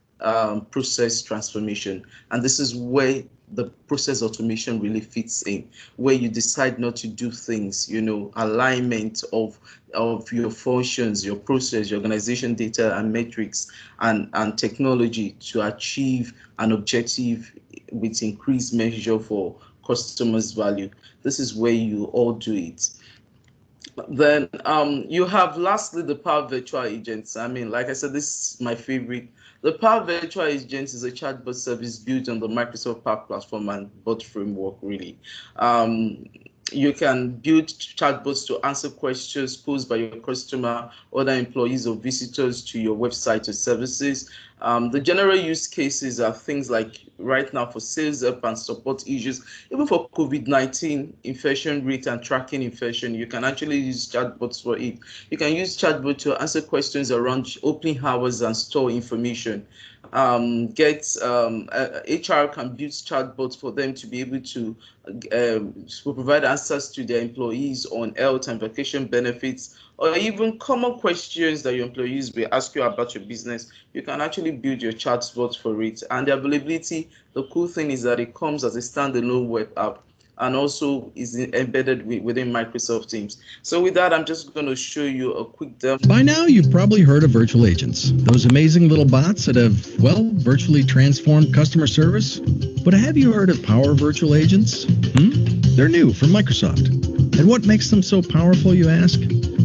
process transformation. And this is where the process automation really fits in, where you decide not to do things, alignment of your functions, your process, your organization data and metrics and technology to achieve an objective with increased measure for customers' value. This is where you all do it. Then you have lastly the Power Virtual Agents. I mean, like I said, this is my favorite. The Power Virtual Agents is a chatbot service built on the Microsoft Power Platform and bot framework, really. You can build chatbots to answer questions posed by your customer, other employees, or visitors to your website or services. The general use cases are things like right now for sales help and support issues, even for COVID-19 infection rate and tracking infection. You can actually use chatbots for it. You can use chatbot to answer questions around opening hours and store information. HR can build chatbots for them to be able to provide answers to their employees on health and vacation benefits, or even common questions that your employees will ask you about your business. You can actually build your chatbot for it. And the availability, the cool thing is that it comes as a standalone web app and also is embedded within Microsoft Teams. So with that, I'm just going to show you a quick demo. By now, you've probably heard of virtual agents, those amazing little bots that have, well, virtually transformed customer service. But have you heard of Power Virtual Agents? They're new from Microsoft. And what makes them so powerful, you ask?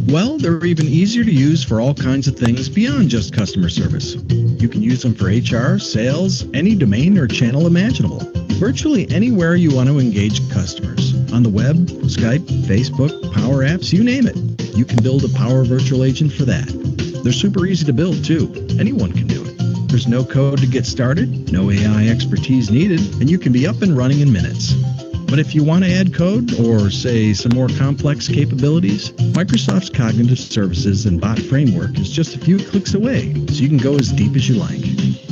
Well, they're even easier to use for all kinds of things beyond just customer service. You can use them for HR, sales, any domain or channel imaginable. Virtually anywhere you want to engage customers. On the web, Skype, Facebook, Power Apps, you name it. You can build a Power Virtual Agent for that. They're super easy to build, too. Anyone can do it. There's no code to get started, no AI expertise needed, and you can be up and running in minutes. But if you want to add code or, say, some more complex capabilities, Microsoft's Cognitive Services and Bot Framework is just a few clicks away, so you can go as deep as you like.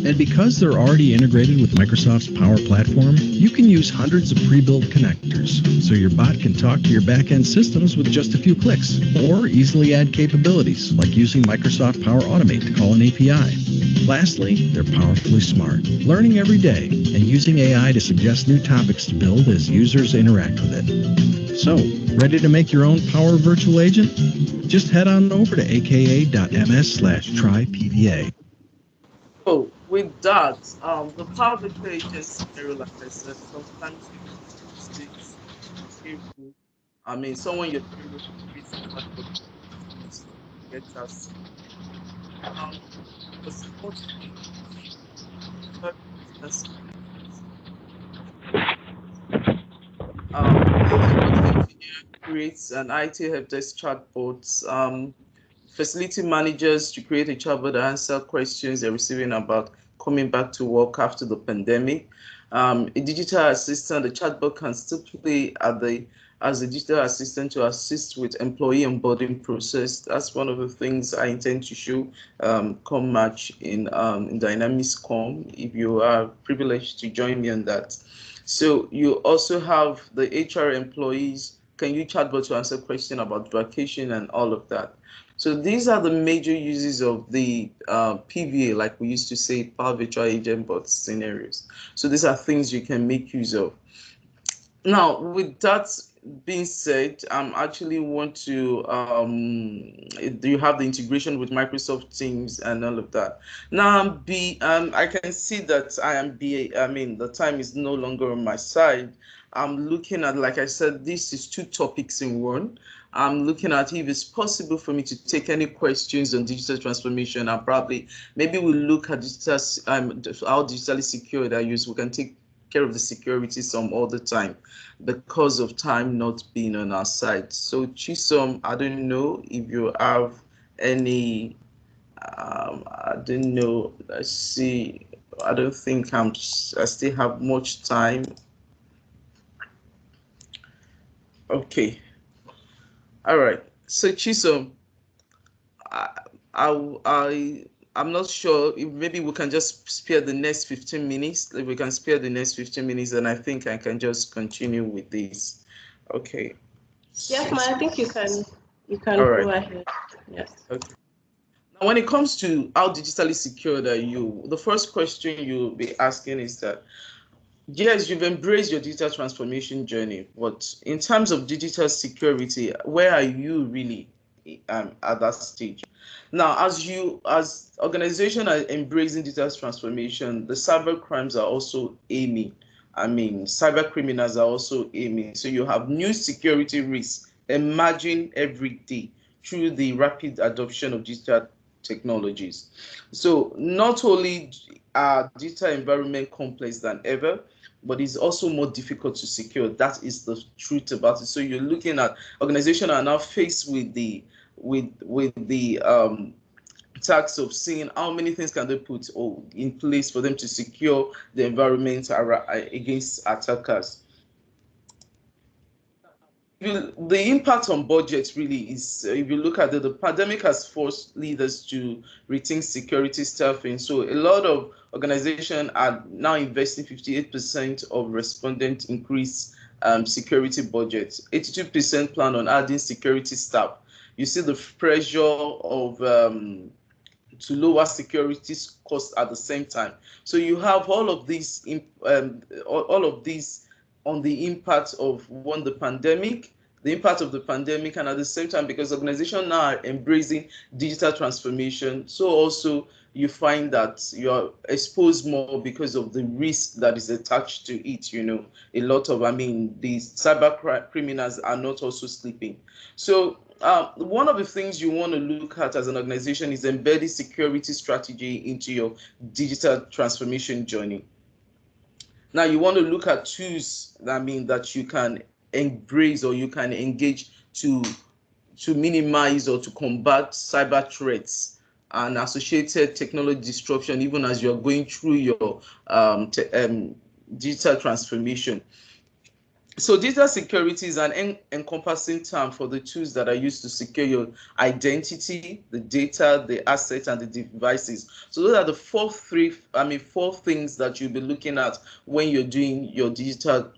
And because they're already integrated with Microsoft's Power Platform, you can use hundreds of pre-built connectors, so your bot can talk to your back-end systems with just a few clicks, or easily add capabilities, like using Microsoft Power Automate to call an API. Lastly, they're powerfully smart, learning every day and using AI to suggest new topics to build as users interact with it. So, ready to make your own Power Virtual Agent? Just head on over to aka.ms/trypva. So with that, the Power Virtual Agent scenario, like I said, sometimes mistakes people. I mean, someone you're dealing with creates a chatbot needs to get us. The support team business network engineer creates an IT help desk chatbot. Facility managers to create a chatbot that answer questions they're receiving about coming back to work after the pandemic. A digital assistant, the chatbot can still play as a digital assistant to assist with employee onboarding process. That's one of the things I intend to show come March in Dynamics Com, if you are privileged to join me on that. So you also have the HR employees can use chatbot to answer questions about vacation and all of that. So these are the major uses of the PVA, like we used to say, Power Virtual Agent Bot scenarios. So these are things you can make use of. Now, with that being said, actually want to you have the integration with Microsoft Teams and all of that. Now, I can see that I mean, the time is no longer on my side. I'm looking at, like I said, this is 2 topics in one. I'm looking at if it's possible for me to take any questions on digital transformation, and maybe we'll look at digital, how digitally secure that use. We can take care of the security some other time because of time not being on our side. So Chisom, I don't know if you have any, I don't know, let's see, I don't think I still have much time. Okay. All right. So Chisom, I I'm not sure if maybe we can just spare the next 15 minutes. If we can spare the next 15 minutes, then I think I can just continue with this. Okay. Yes, ma, I think you can All right. go ahead. Yes. Okay. Now, when it comes to how digitally secured are you, the first question you'll be asking is that, yes, you've embraced your digital transformation journey, but in terms of digital security, where are you really at that stage? Now, as organizations are embracing digital transformation, the cyber crimes are also aiming. I mean, cyber criminals are also aiming. So you have new security risks emerging every day through the rapid adoption of digital technologies. So not only are digital environment complex than ever, but it's also more difficult to secure. That is the truth about it. So you're looking at organizations are now faced with the task of seeing how many things can they put in place for them to secure the environment against attackers. The impact on budgets really is, if you look at it, the pandemic has forced leaders to rethink security staffing. So a lot of organizations are now investing 58% of respondents increase security budgets. 82% plan on adding security staff. You see the pressure of to lower security costs at the same time. So you have all of these on the impact of the pandemic, the impact of the pandemic, and at the same time, because organizations now are embracing digital transformation, so also you find that you are exposed more because of the risk that is attached to it. You know, a lot of, the cyber criminals are not also sleeping. So one of the things you want to look at as an organization is embedding security strategy into your digital transformation journey. Now you want to look at tools that you can embrace or you can engage to minimize or to combat cyber threats and associated technology disruption, even as you're going through your digital transformation. So digital security is an encompassing term for the tools that are used to secure your identity, the data, the assets, and the devices. So those are the four things that you'll be looking at when you're doing your digital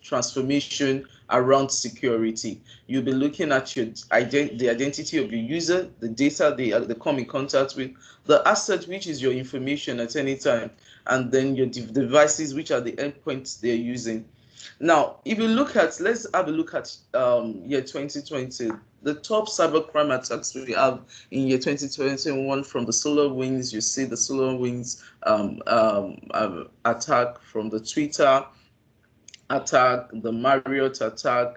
transformation around security. You'll be looking at the identity of your user, the data they come in contact with, the asset, which is your information at any time, and then your devices, which are the endpoints they're using. Now, if you look at, let's have a look at year 2020. The top cybercrime attacks we have in year 2021 from the SolarWinds. You see the SolarWinds attack, from the Twitter attack, the Marriott attack.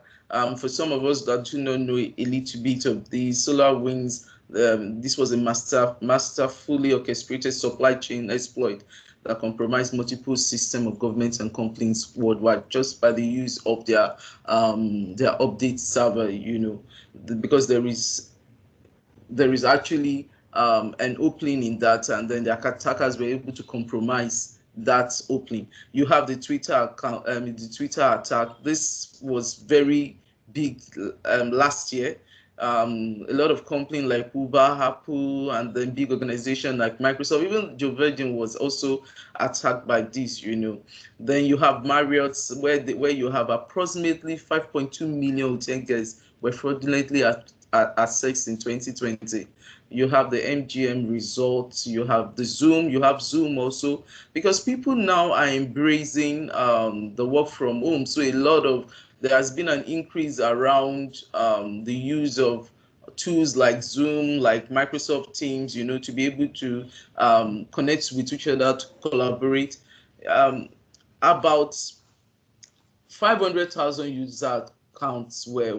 For some of us that do not know a little bit of the SolarWinds, this was a masterfully orchestrated supply chain exploit that compromised multiple systems of governments and companies worldwide just by the use of their update server. You know, because there is actually an opening in that, and then the attackers were able to compromise that opening. You have the Twitter account, the Twitter attack. This was very big last year. A lot of companies like Uber, Apple, and then big organizations like Microsoft, even Joe Virgin was also attacked by this. You know, then you have Marriott, where you have approximately 5.2 million hotel guests were fraudulently accessed in 2020. You have the MGM results, you have Zoom also, because people now are embracing the work from home. So there has been an increase around the use of tools like Zoom, like Microsoft Teams, you know, to be able to connect with each other, to collaborate. About 500,000 user accounts were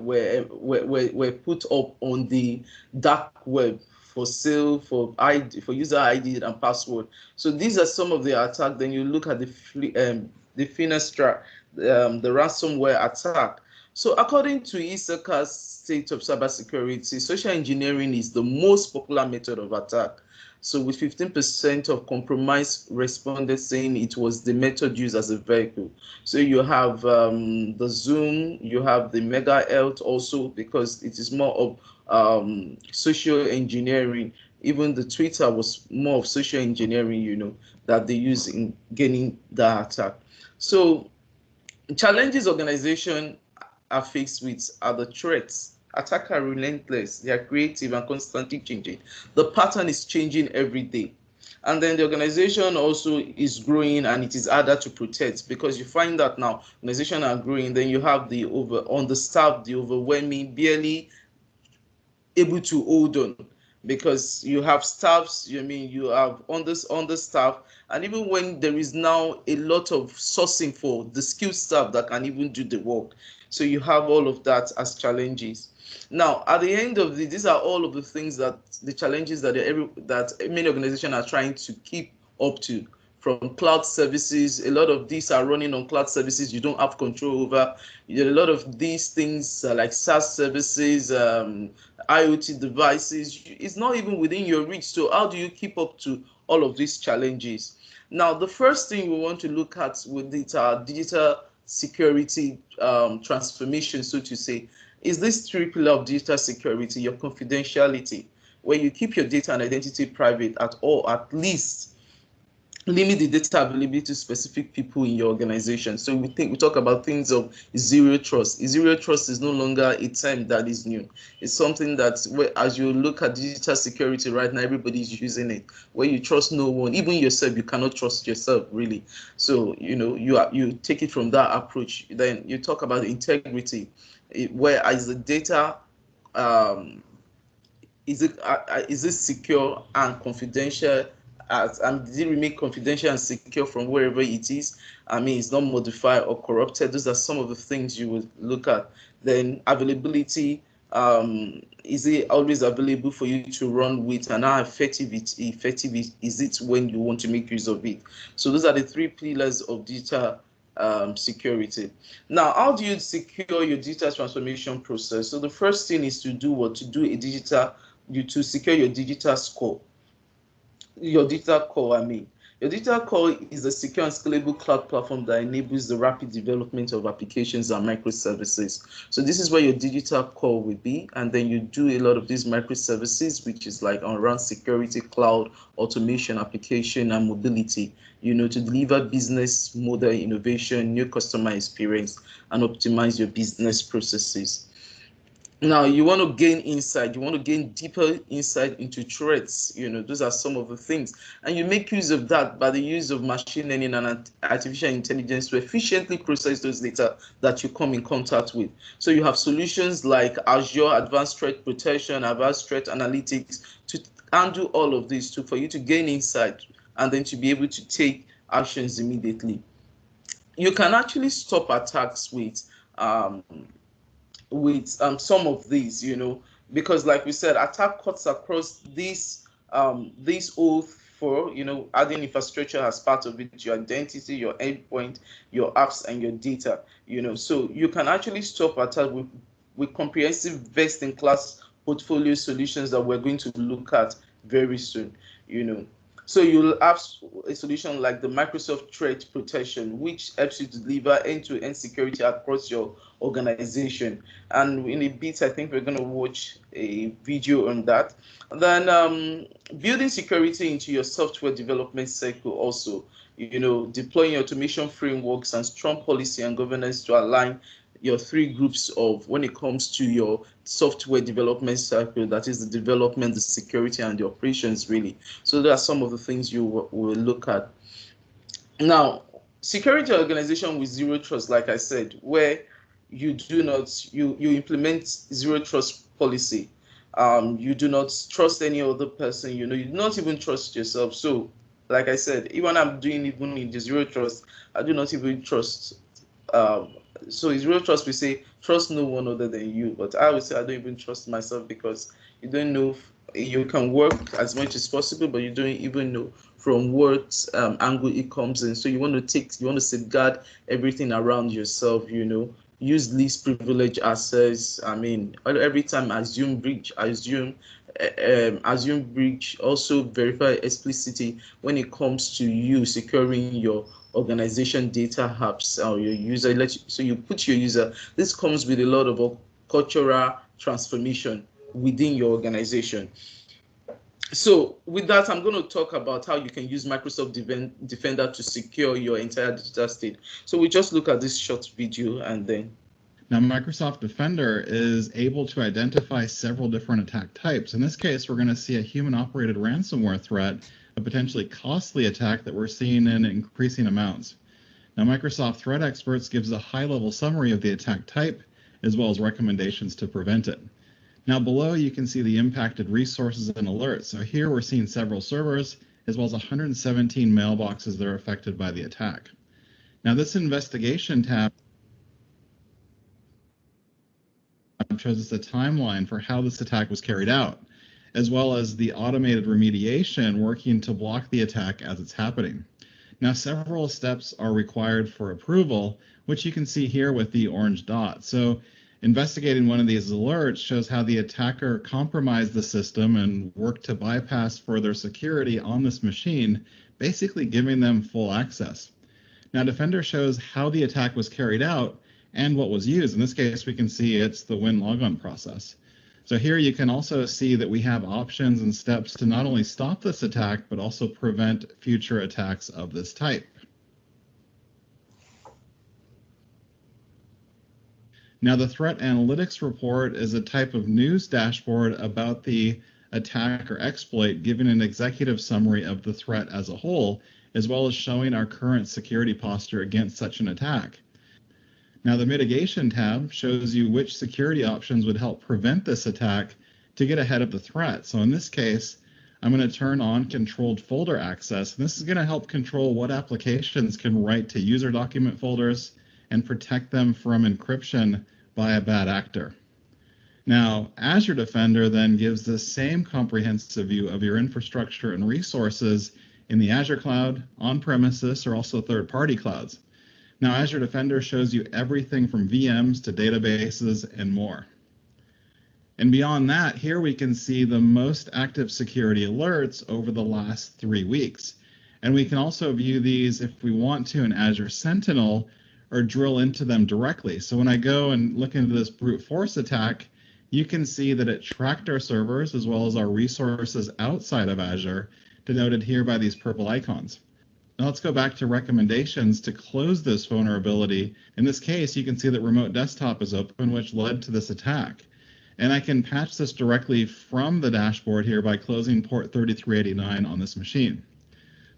put up on the dark web for sale, for user ID and password. So these are some of the attacks. Then you look at the Finastra, the ransomware attack. So according to ISACA's State of Cybersecurity, social engineering is the most popular method of attack. So with 15% of compromised respondents saying it was the method used as a vehicle. So you have the Zoom, you have the Mega Health also, because it is more of social engineering. Even the Twitter was more of social engineering, you know, that they use in gaining the attack. So challenges organization are faced with are the threats. Attackers are relentless, they are creative and constantly changing. The pattern is changing every day. And then the organization also is growing and it is harder to protect because you find that now organizations are growing, then you have the understaffed, the overwhelming, barely able to hold on because you have staffs, you have understaff, and even when there is now a lot of sourcing for the skilled staff that can even do the work, so you have all of that as challenges. Now at the end of these are all of the things that the challenges that that many organizations are trying to keep up to, from cloud services. A lot of these are running on cloud services you don't have control over. A lot of these things like SaaS services, IoT devices, it's not even within your reach. So how do you keep up to all of these challenges? Now, the first thing we want to look at with it, digital security transformation, so to say, is this three pillar of digital security: your confidentiality, where you keep your data and identity private at least limit the data availability to specific people in your organization. So we talk about things of zero trust. Zero trust is no longer a term that is new. It's something that, as you look at digital security right now, everybody's using it. Where you trust no one, even yourself. You cannot trust yourself, really. So you take it from that approach. Then you talk about integrity, where as the data is it secure and confidential, and did it remain confidential and secure from wherever it is? I mean, it's not modified or corrupted. Those are some of the things you would look at. Then availability, is it always available for you to run with, and how effective is it when you want to make use of it? So those are the three pillars of digital security. Now, how do you secure your digital transformation process? So the first thing is to do to secure your digital core. Your digital core, Your digital core is a secure and scalable cloud platform that enables the rapid development of applications and microservices. So this is where your digital core will be, and then you do a lot of these microservices, which is like around security, cloud, automation, application, and mobility, to deliver business model innovation, new customer experience, and optimize your business processes. Now, you want to gain insight, you want to gain deeper insight into threats. Those are some of the things. And you make use of that by the use of machine learning and artificial intelligence to efficiently process those data that you come in contact with. So you have solutions like Azure Advanced Threat Protection, Advanced Threat Analytics to handle all of this for you to gain insight and then to be able to take actions immediately. You can actually stop attacks with some of these, because like we said, attack cuts across these oath for, adding infrastructure as part of it, your identity, your endpoint, your apps, and your data, so you can actually stop attack with comprehensive best-in-class portfolio solutions that we're going to look at very soon, So you'll have a solution like the Microsoft Threat Protection, which helps you to deliver end-to-end security across your organization. And in a bit, I think we're going to watch a video on that. And then building security into your software development cycle also, deploying automation frameworks and strong policy and governance to align your three groups of when it comes to your software development cycle, that is the development, the security, and the operations, really. So there are some of the things you will look at. Now, security organization with zero trust, like I said, where you implement zero trust policy. You do not trust any other person, you do not even trust yourself. So like I said, even I'm doing even in the zero trust, I do not even trust so zero trust, we say trust no one other than you, but I would say I don't even trust myself, because you don't know you can work as much as possible, but you don't even know from what angle it comes in. So you want to safeguard everything around yourself, use least privilege access. Every time assume breach, also verify explicitly when it comes to you securing your organization data hubs or your user. So you put your user. This comes with a lot of cultural transformation within your organization. So with that, I'm going to talk about how you can use Microsoft Defender to secure your entire digital state. So we just look at this short video and then. Now, Microsoft Defender is able to identify several different attack types. In this case, we're going to see a human-operated ransomware threat, a potentially costly attack that we're seeing in increasing amounts. Now, Microsoft Threat Experts gives a high-level summary of the attack type, as well as recommendations to prevent it. Now, below, you can see the impacted resources and alerts. So here we're seeing several servers, as well as 117 mailboxes that are affected by the attack. Now, this investigation tab shows us a timeline for how this attack was carried out, as well as the automated remediation working to block the attack as it's happening. Now, several steps are required for approval, which you can see here with the orange dot. So investigating one of these alerts shows how the attacker compromised the system and worked to bypass further security on this machine, basically giving them full access. Now, Defender shows how the attack was carried out and what was used. In this case, we can see it's the Win logon process. So here you can also see that we have options and steps to not only stop this attack, but also prevent future attacks of this type. Now, the Threat Analytics Report is a type of news dashboard about the attack or exploit, giving an executive summary of the threat as a whole, as well as showing our current security posture against such an attack. Now, the Mitigation tab shows you which security options would help prevent this attack to get ahead of the threat. So in this case, I'm going to turn on controlled folder access. And this is going to help control what applications can write to user document folders and protect them from encryption by a bad actor. Now, Azure Defender then gives the same comprehensive view of your infrastructure and resources in the Azure cloud, on-premises, or also third-party clouds. Now, Azure Defender shows you everything from VMs to databases and more. And beyond that, here we can see the most active security alerts over the last 3 weeks. And we can also view these if we want to in Azure Sentinel or drill into them directly. So when I go and look into this brute force attack, you can see that it tracked our servers as well as our resources outside of Azure, denoted here by these purple icons. Now let's go back to recommendations to close this vulnerability. In this case, you can see that remote desktop is open, which led to this attack. And I can patch this directly from the dashboard here by closing port 3389 on this machine.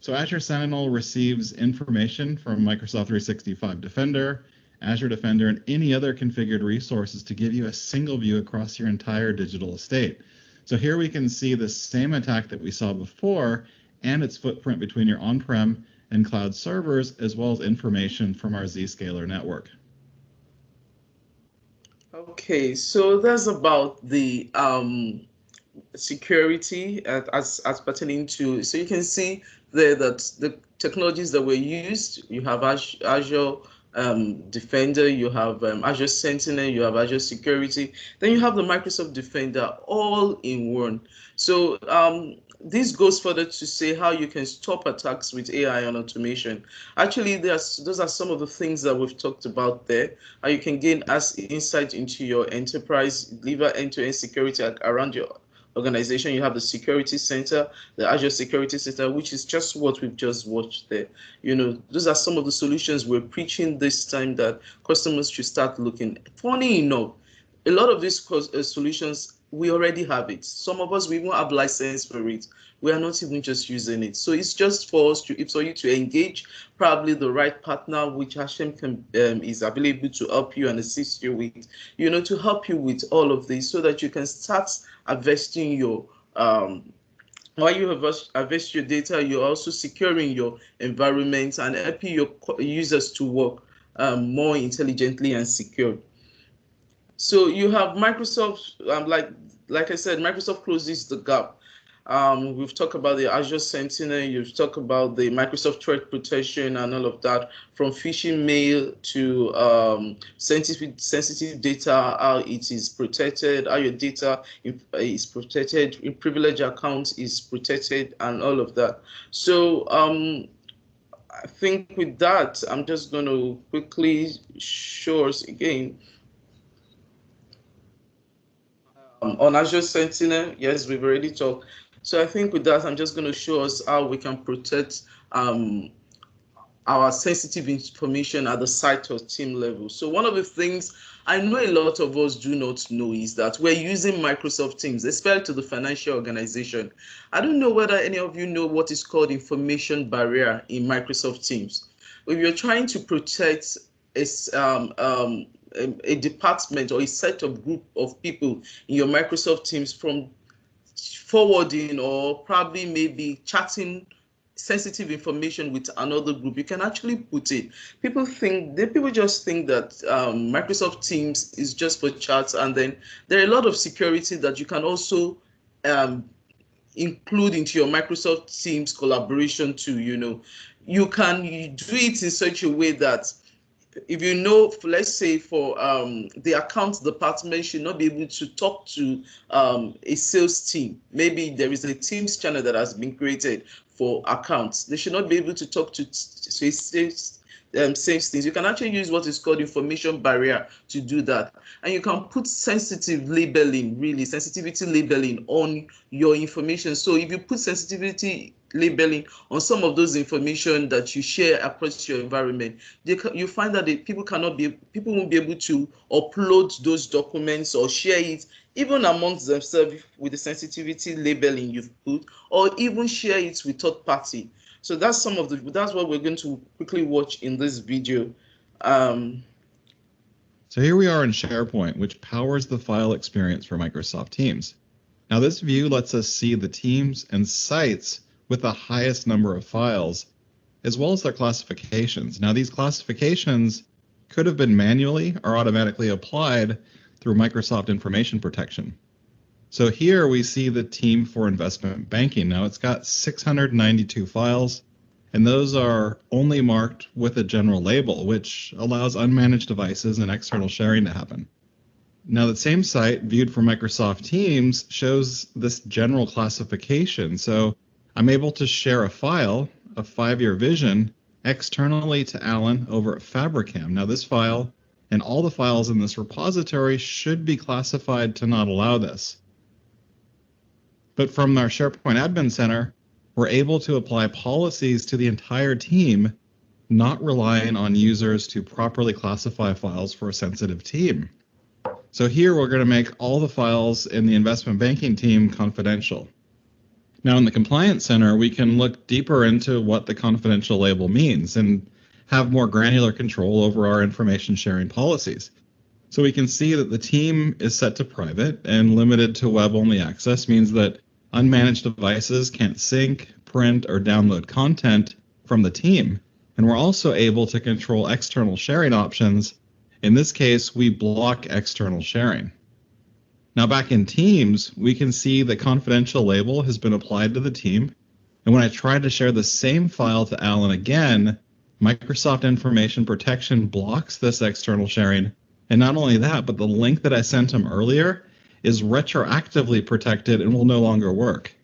So Azure Sentinel receives information from Microsoft 365 Defender, Azure Defender, and any other configured resources to give you a single view across your entire digital estate. So here we can see the same attack that we saw before and its footprint between your on-prem and cloud servers, as well as information from our Zscaler network. Okay, so that's about the security as pertaining to. So you can see there that the technologies that were used. You have Azure Defender, you have Azure Sentinel, you have Azure Security, then you have the Microsoft Defender all in one. So this goes further to say how you can stop attacks with AI and automation. Actually, those are some of the things that we've talked about there. How you can gain insight into your enterprise, deliver end-to-end security around your organization. You have the Security Center, the Azure Security Center, which is just what we've just watched there. You know, those are some of the solutions we're preaching this time that customers should start looking. Funny enough, a lot of these solutions, we already have it. Some of us, we even have license for it. We are not even just using it. So it's just for us for you to engage probably the right partner, which Ha-Shem is available to help you and assist you with, you know, to help you with all of this so that you can start harvesting your while you harvest your data, you're also securing your environment and helping your users to work more intelligently and secure. So you have Microsoft, like I said, Microsoft closes the gap. We've talked about the Azure Sentinel, you've talked about the Microsoft Threat Protection and all of that, from phishing mail to sensitive data, how it is protected, how your data is protected, in privileged accounts is protected, and all of that. So I think with that, I'm just going to quickly show us again. On Azure Sentinel, yes, we've already talked. So I think with that, I'm just going to show us how we can protect our sensitive information at the site or team level. So one of the things I know a lot of us do not know is that we're using Microsoft Teams, especially to the financial organization. I don't know whether any of you know what is called information barrier in Microsoft Teams. If you're trying to protect a department or a set of group of people in your Microsoft Teams from forwarding or probably maybe chatting sensitive information with another group, you can actually put it. People just think that Microsoft Teams is just for chats, and then there are a lot of security that you can also include into your Microsoft Teams collaboration too. You can do it in such a way that if you know, let's say for the accounts department should not be able to talk to a sales team. Maybe there is a Teams channel that has been created for accounts. They should not be able to talk to sales things. You can actually use what is called information barrier to do that. And you can put sensitive labeling, really sensitivity labeling on your information. So if you put sensitivity labeling on some of those information that you share across your environment, you find that people won't be able to upload those documents or share it even amongst themselves with the sensitivity labeling you've put, or even share it with third party. So that's what we're going to quickly watch in this video. So here we are in SharePoint, which powers the file experience for Microsoft Teams. Now this view lets us see the teams and sites with the highest number of files, as well as their classifications. Now these classifications could have been manually or automatically applied through Microsoft Information Protection. So here we see the team for investment banking. Now it's got 692 files, and those are only marked with a general label, which allows unmanaged devices and external sharing to happen. Now the same site viewed from Microsoft Teams shows this general classification. So I'm able to share a file, a 5-year vision, externally to Alan over at Fabricam. Now this file and all the files in this repository should be classified to not allow this. But from our SharePoint Admin Center, we're able to apply policies to the entire team, not relying on users to properly classify files for a sensitive team. So here we're going to make all the files in the investment banking team confidential. Now in the Compliance Center, we can look deeper into what the confidential label means and have more granular control over our information sharing policies. So we can see that the team is set to private, and limited to web-only access means that unmanaged devices can't sync, print, or download content from the team. And we're also able to control external sharing options. In this case, we block external sharing. Now back in Teams, we can see the confidential label has been applied to the team. And when I try to share the same file to Alan again, Microsoft Information Protection blocks this external sharing. And not only that, but the link that I sent him earlier is retroactively protected and will no longer work.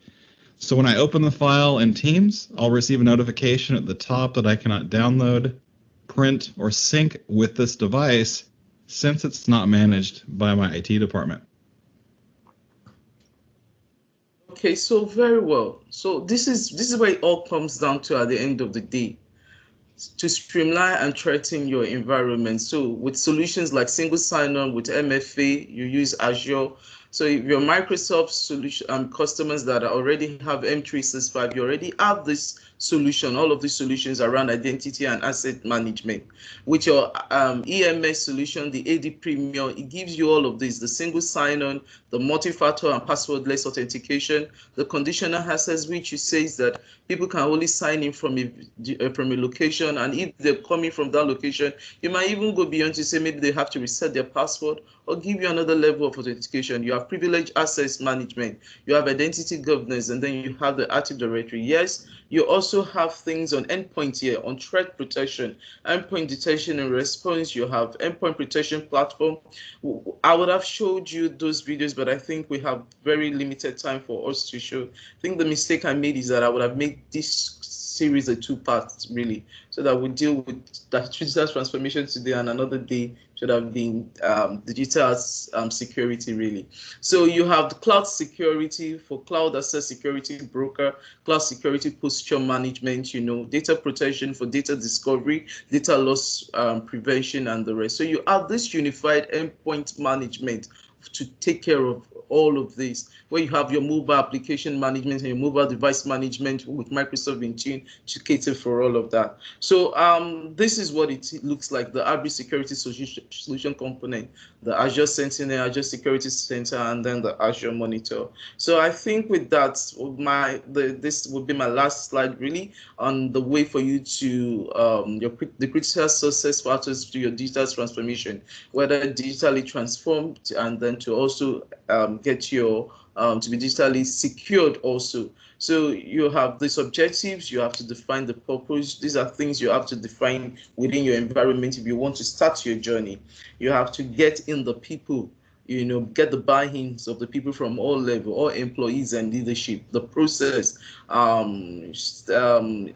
So when I open the file in Teams, I'll receive a notification at the top that I cannot download, print, or sync with this device since it's not managed by my IT department. Okay, so very well. So this is where it all comes down to at the end of the day, to streamline and threaten your environment. So with solutions like single sign-on with MFA, you use Azure. So if your Microsoft solution customers that already have M365, you already have this solution, all of these solutions around identity and asset management. With your EMS solution, the AD Premium, it gives you all of this, the single sign-on, the multi-factor and passwordless authentication, the conditional access, which says that people can only sign in from a location, and if they're coming from that location, you might even go beyond to say maybe they have to reset their password or give you another level of authentication. You have privileged access management, you have identity governance, and then you have the Active Directory. Yes, you also have things on endpoint here, on threat protection, endpoint detection and response. You have endpoint protection platform. I would have showed you those videos, but I think we have very limited time for us to show. I think the mistake I made is that I would have made this series of 2 parts really, so that we deal with that digital transformation today, and another day should have been digital security really. So you have the cloud security for cloud access security broker, cloud security posture management, data protection for data discovery, data loss prevention, and the rest. So you have this unified endpoint management to take care of all of this, where you have your mobile application management and your mobile device management with Microsoft Intune to cater for all of that. So this is what it looks like, the Hybrid Security Solution component, the Azure Sentinel, Azure Security Center, and then the Azure Monitor. So I think with that, this will be my last slide really on the way for you to the critical success factors to your digital transformation, whether digitally transformed, and then to also get your to be digitally secured also. So you have these objectives, you have to define the purpose. These are things you have to define within your environment if you want to start your journey. You have to get in the people, get the buy-ins of the people from all levels, all employees and leadership, the process,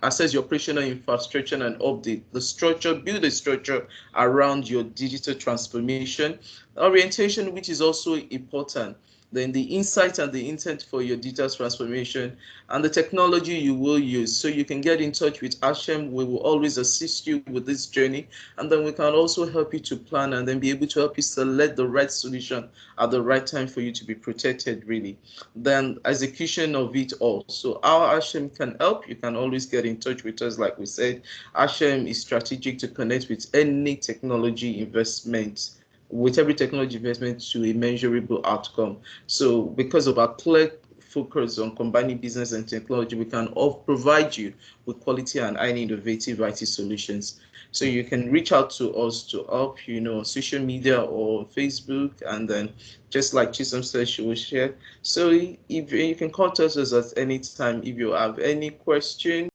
assess your operational infrastructure and update the structure, build a structure around your digital transformation, orientation, which is also important, then the insight and the intent for your digital transformation, and the technology you will use. So you can get in touch with Ha-Shem. We will always assist you with this journey, and then we can also help you to plan and then be able to help you select the right solution at the right time for you to be protected really. Then execution of it all. So how Ha-Shem can help, you can always get in touch with us. Like we said, Ha-Shem is strategic to connect with any technology investment, with every technology investment to a measurable outcome. So because of our clear focus on combining business and technology, we can provide you with quality and highly innovative IT solutions. So you can reach out to us to help, on social media or Facebook, and then just like Chisom said, she will share. So if you can contact us at any time if you have any questions.